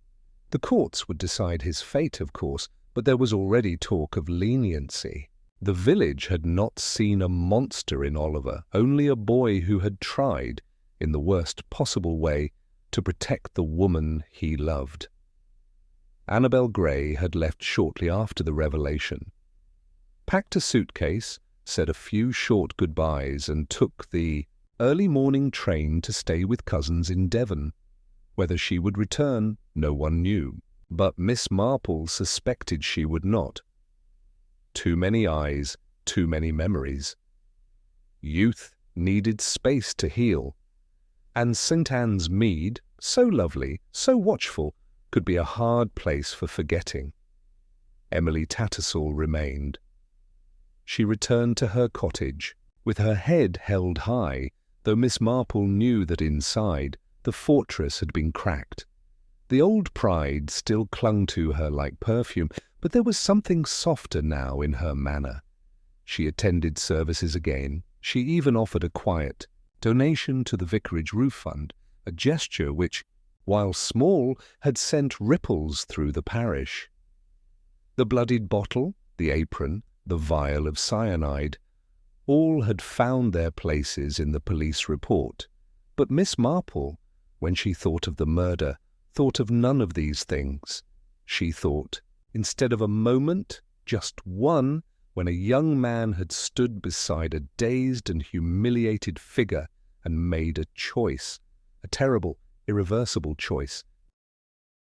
The courts would decide his fate, of course, but there was already talk of leniency. The village had not seen a monster in Oliver, only a boy who had tried, in the worst possible way, to protect the woman he loved. Annabel Gray had left shortly after the revelation, packed a suitcase, said a few short goodbyes, and took the early morning train to stay with cousins in Devon. Whether she would return, no one knew, but Miss Marple suspected she would not. Too many eyes, too many memories. Youth needed space to heal, and St. Anne's Mead, so lovely, so watchful, could be a hard place for forgetting. Emily Tattersall remained. She returned to her cottage, with her head held high, though Miss Marple knew that inside the fortress had been cracked. The old pride still clung to her like perfume, but there was something softer now in her manner. She attended services again. She even offered a quiet donation to the Vicarage Roof Fund, a gesture which, while small, had sent ripples through the parish. The bloodied bottle, the apron, the vial of cyanide, all had found their places in the police report. But Miss Marple, when she thought of the murder, thought of none of these things. She thought, instead of a moment, just one, when a young man had stood beside a dazed and humiliated figure and made a choice, a terrible, irreversible choice.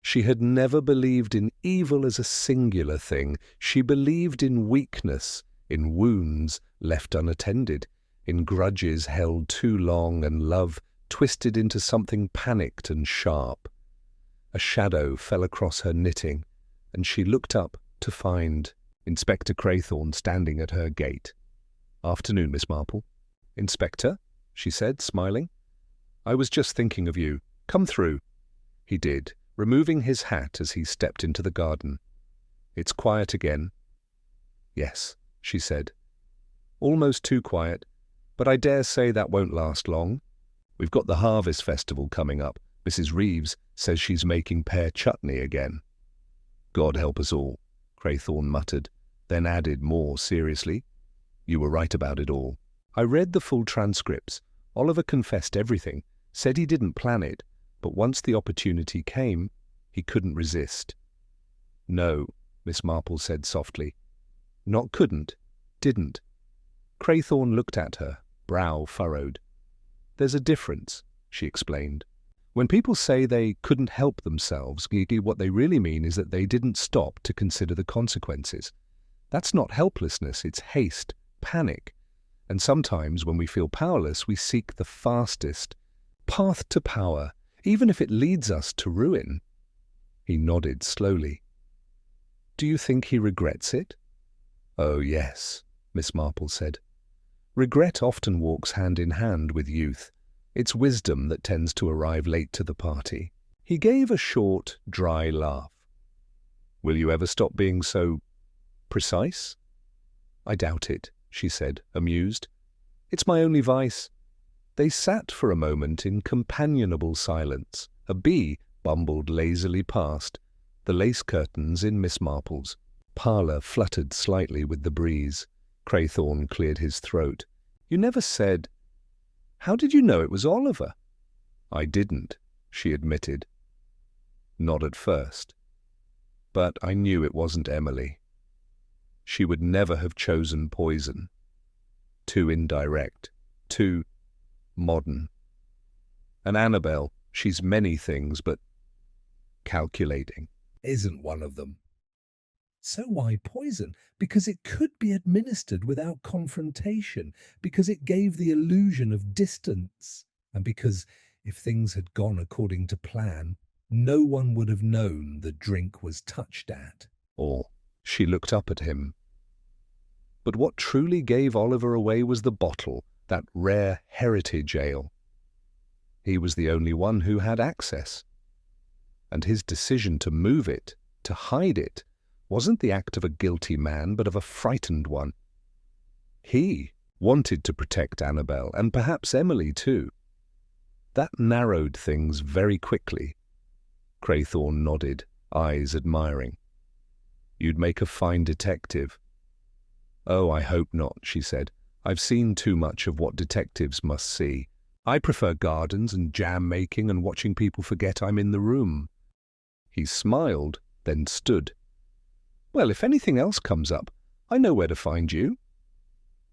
She had never believed in evil as a singular thing. She believed in weakness, in wounds left unattended, in grudges held too long, and love twisted into something panicked and sharp. A shadow fell across her knitting, and she looked up to find Inspector Craythorne standing at her gate. "Afternoon, Miss Marple." "Inspector," she said, smiling. "I was just thinking of you. Come through." He did, removing his hat as he stepped into the garden. "It's quiet again." "Yes," she said. "Almost too quiet, but I dare say that won't last long. We've got the Harvest Festival coming up. Mrs. Reeves says she's making pear chutney again." "God help us all," Craythorne muttered, then added more seriously, "You were right about it all. I read the full transcripts. Oliver confessed everything, said he didn't plan it, but once the opportunity came, he couldn't resist." "No," Miss Marple said softly. "Not couldn't, didn't." Craythorne looked at her, brow furrowed. "There's a difference," she explained. "When people say they couldn't help themselves, what they really mean is that they didn't stop to consider the consequences. That's not helplessness, it's haste, panic. And sometimes when we feel powerless, we seek the fastest path to power, even if it leads us to ruin." He nodded slowly. "Do you think he regrets it?" "Oh, yes," Miss Marple said. "Regret often walks hand in hand with youth. It's wisdom that tends to arrive late to the party." He gave a short, dry laugh. Will you ever stop being so precise? I doubt it, she said, amused. It's my only vice. They sat for a moment in companionable silence. A bee bumbled lazily past. The lace curtains in Miss Marple's parlour fluttered slightly with the breeze. Craythorne cleared his throat. You never said— How did you know it was Oliver? I didn't, she admitted. Not at first. But I knew it wasn't Emily. She would never have chosen poison. Too indirect, too modern. And Annabelle, she's many things, but calculating isn't one of them. So why poison? Because it could be administered without confrontation, because it gave the illusion of distance, and because if things had gone according to plan, no one would have known the drink was touched at. Or she looked up at him. But what truly gave Oliver away was the bottle, that rare heritage ale. He was the only one who had access. And his decision to move it, to hide it, wasn't the act of a guilty man, but of a frightened one. He wanted to protect Annabelle, and perhaps Emily too. That narrowed things very quickly. Craythorne nodded, eyes admiring. You'd make a fine detective. Oh, I hope not, she said. I've seen too much of what detectives must see. I prefer gardens and jam-making and watching people forget I'm in the room. He smiled, then stood. Well, if anything else comes up, I know where to find you.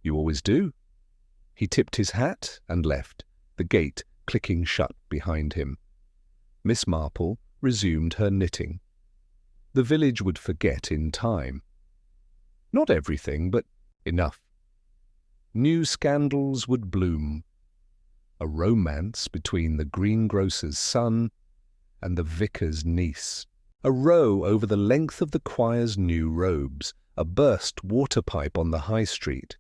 You always do. He tipped his hat and left, the gate clicking shut behind him. Miss Marple resumed her knitting. The village would forget in time. Not everything, but enough. New scandals would bloom. A romance between the greengrocer's son and the vicar's niece. A row over the length of the choir's new robes. A burst water pipe on the high street.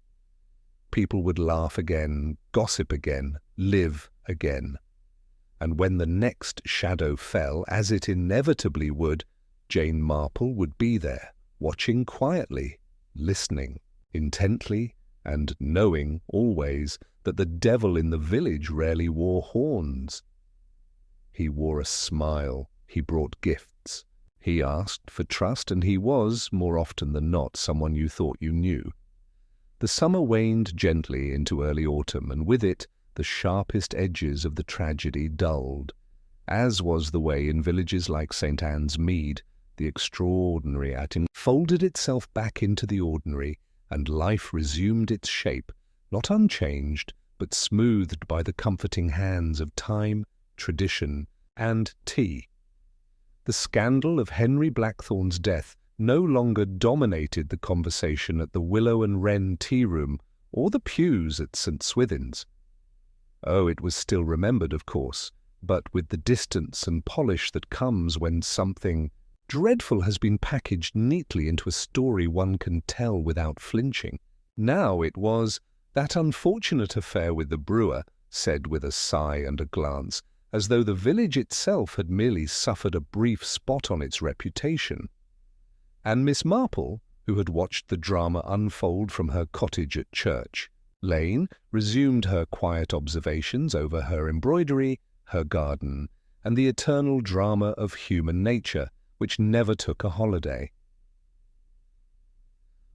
People would laugh again, gossip again, live again. And when the next shadow fell, as it inevitably would, Jane Marple would be there, watching quietly, listening intently, and knowing always that the devil in the village rarely wore horns. He wore a smile, he brought gifts, he asked for trust, and he was, more often than not, someone you thought you knew. The summer waned gently into early autumn, and with it the sharpest edges of the tragedy dulled. As was the way in villages like St. Anne's Mead, the extraordinary folded itself back into the ordinary, and life resumed its shape, not unchanged, but smoothed by the comforting hands of time, tradition, and tea. The scandal of Henry Blackthorne's death no longer dominated the conversation at the Willow and Wren tea-room or the pews at St. Swithin's. Oh, it was still remembered, of course, but with the distance and polish that comes when something dreadful has been packaged neatly into a story one can tell without flinching. Now it was that unfortunate affair with the brewer, said with a sigh and a glance, as though the village itself had merely suffered a brief spot on its reputation. And Miss Marple, who had watched the drama unfold from her cottage at Church Lane, resumed her quiet observations over her embroidery, her garden, and the eternal drama of human nature, which never took a holiday.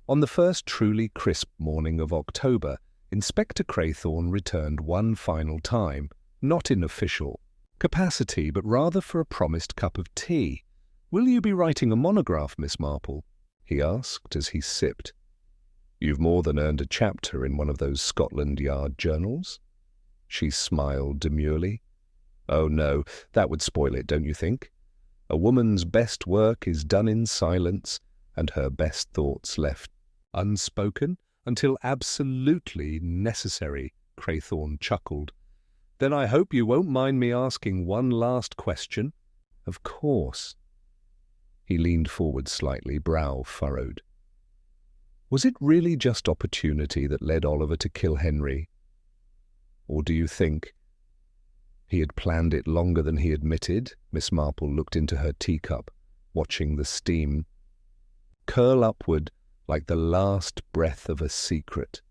On the first truly crisp morning of October, Inspector Craythorne returned one final time, not in official capacity, but rather for a promised cup of tea. "Will you be writing a monograph, Miss Marple?" he asked as he sipped. "You've more than earned a chapter in one of those Scotland Yard journals." She smiled demurely. "Oh no, that would spoil it, don't you think? A woman's best work is done in silence, and her best thoughts left unspoken until absolutely necessary," Craythorne chuckled. "Then I hope you won't mind me asking one last question." "Of course." He leaned forward slightly, brow furrowed. "Was it really just opportunity that led Oliver to kill Henry? Or do you think he had planned it longer than he admitted?" Miss Marple looked into her teacup, watching the steam. curl upward like the last breath of a secret.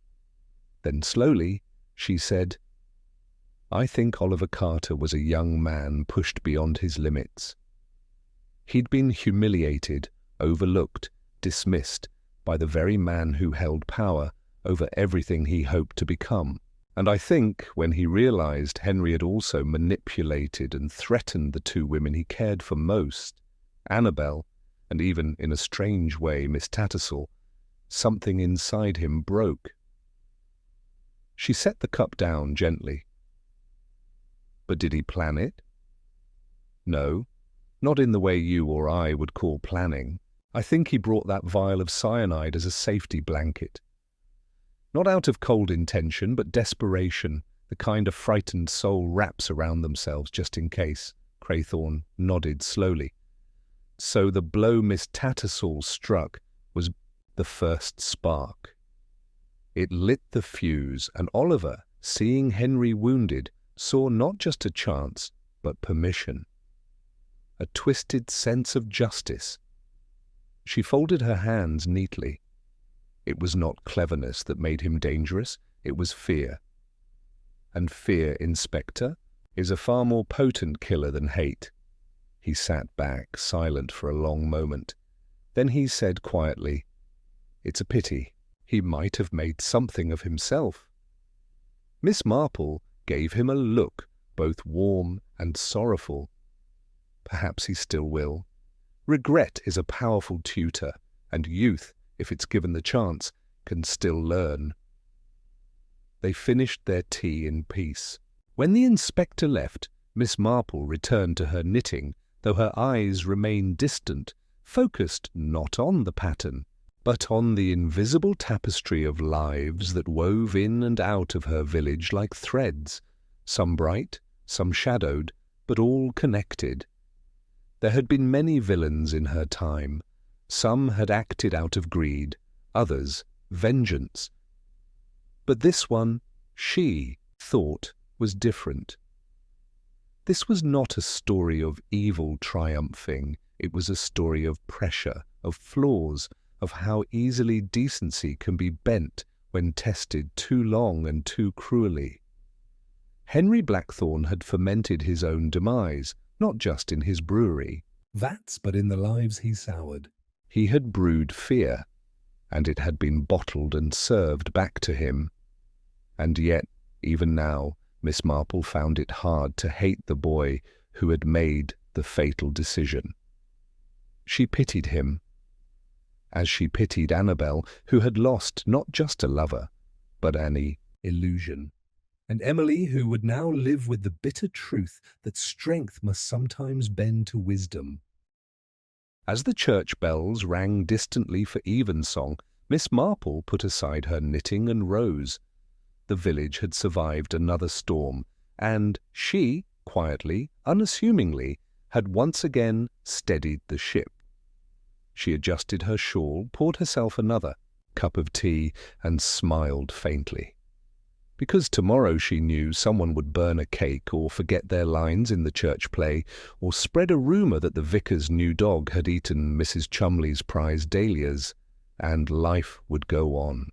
Then slowly she said, "I think Oliver Carter was a young man pushed beyond his limits. He'd been humiliated, overlooked, dismissed by the very man who held power over everything he hoped to become. And I think when he realized Henry had also manipulated and threatened the two women he cared for most, Annabel, and even in a strange way Miss Tattersall, something inside him broke." She set the cup down gently. "But did he plan it?" "No, not in the way you or I would call planning. I think he brought that vial of cyanide as a safety blanket. Not out of cold intention, but desperation, the kind a frightened soul wraps around themselves just in case." Craythorne nodded slowly. "So the blow Miss Tattersall struck was the first spark. It lit the fuse, and Oliver, seeing Henry wounded, saw not just a chance, but permission. A twisted sense of justice." She folded her hands neatly. It was not cleverness that made him dangerous, it was fear. And fear, Inspector, is a far more potent killer than hate. He sat back, silent for a long moment. Then he said quietly, "It's a pity. He might have made something of himself." Miss Marple gave him a look, both warm and sorrowful. "Perhaps he still will. Regret is a powerful tutor, and youth, if it's given the chance, can still learn." They finished their tea in peace. When the inspector left, Miss Marple returned to her knitting, though her eyes remained distant, focused not on the pattern, but on the invisible tapestry of lives that wove in and out of her village like threads, some bright, some shadowed, but all connected. There had been many villains in her time. Some had acted out of greed, others vengeance. But this one, she thought, was different. This was not a story of evil triumphing. It was a story of pressure, of flaws, of how easily decency can be bent when tested too long and too cruelly. Henry Blackthorne had fermented his own demise, not just in his brewery. Vats, but in the lives he soured. He had brewed fear, and it had been bottled and served back to him. And yet, even now, Miss Marple found it hard to hate the boy who had made the fatal decision. She pitied him, as she pitied Annabel, who had lost not just a lover, but an illusion. And Emily, who would now live with the bitter truth that strength must sometimes bend to wisdom. As the church bells rang distantly for evensong, Miss Marple put aside her knitting and rose. The village had survived another storm, and she, quietly, unassumingly, had once again steadied the ship. She adjusted her shawl, poured herself another cup of tea, and smiled faintly. Because tomorrow, she knew, someone would burn a cake or forget their lines in the church play, or spread a rumour that the vicar's new dog had eaten Mrs. Chumley's prize dahlias, and life would go on.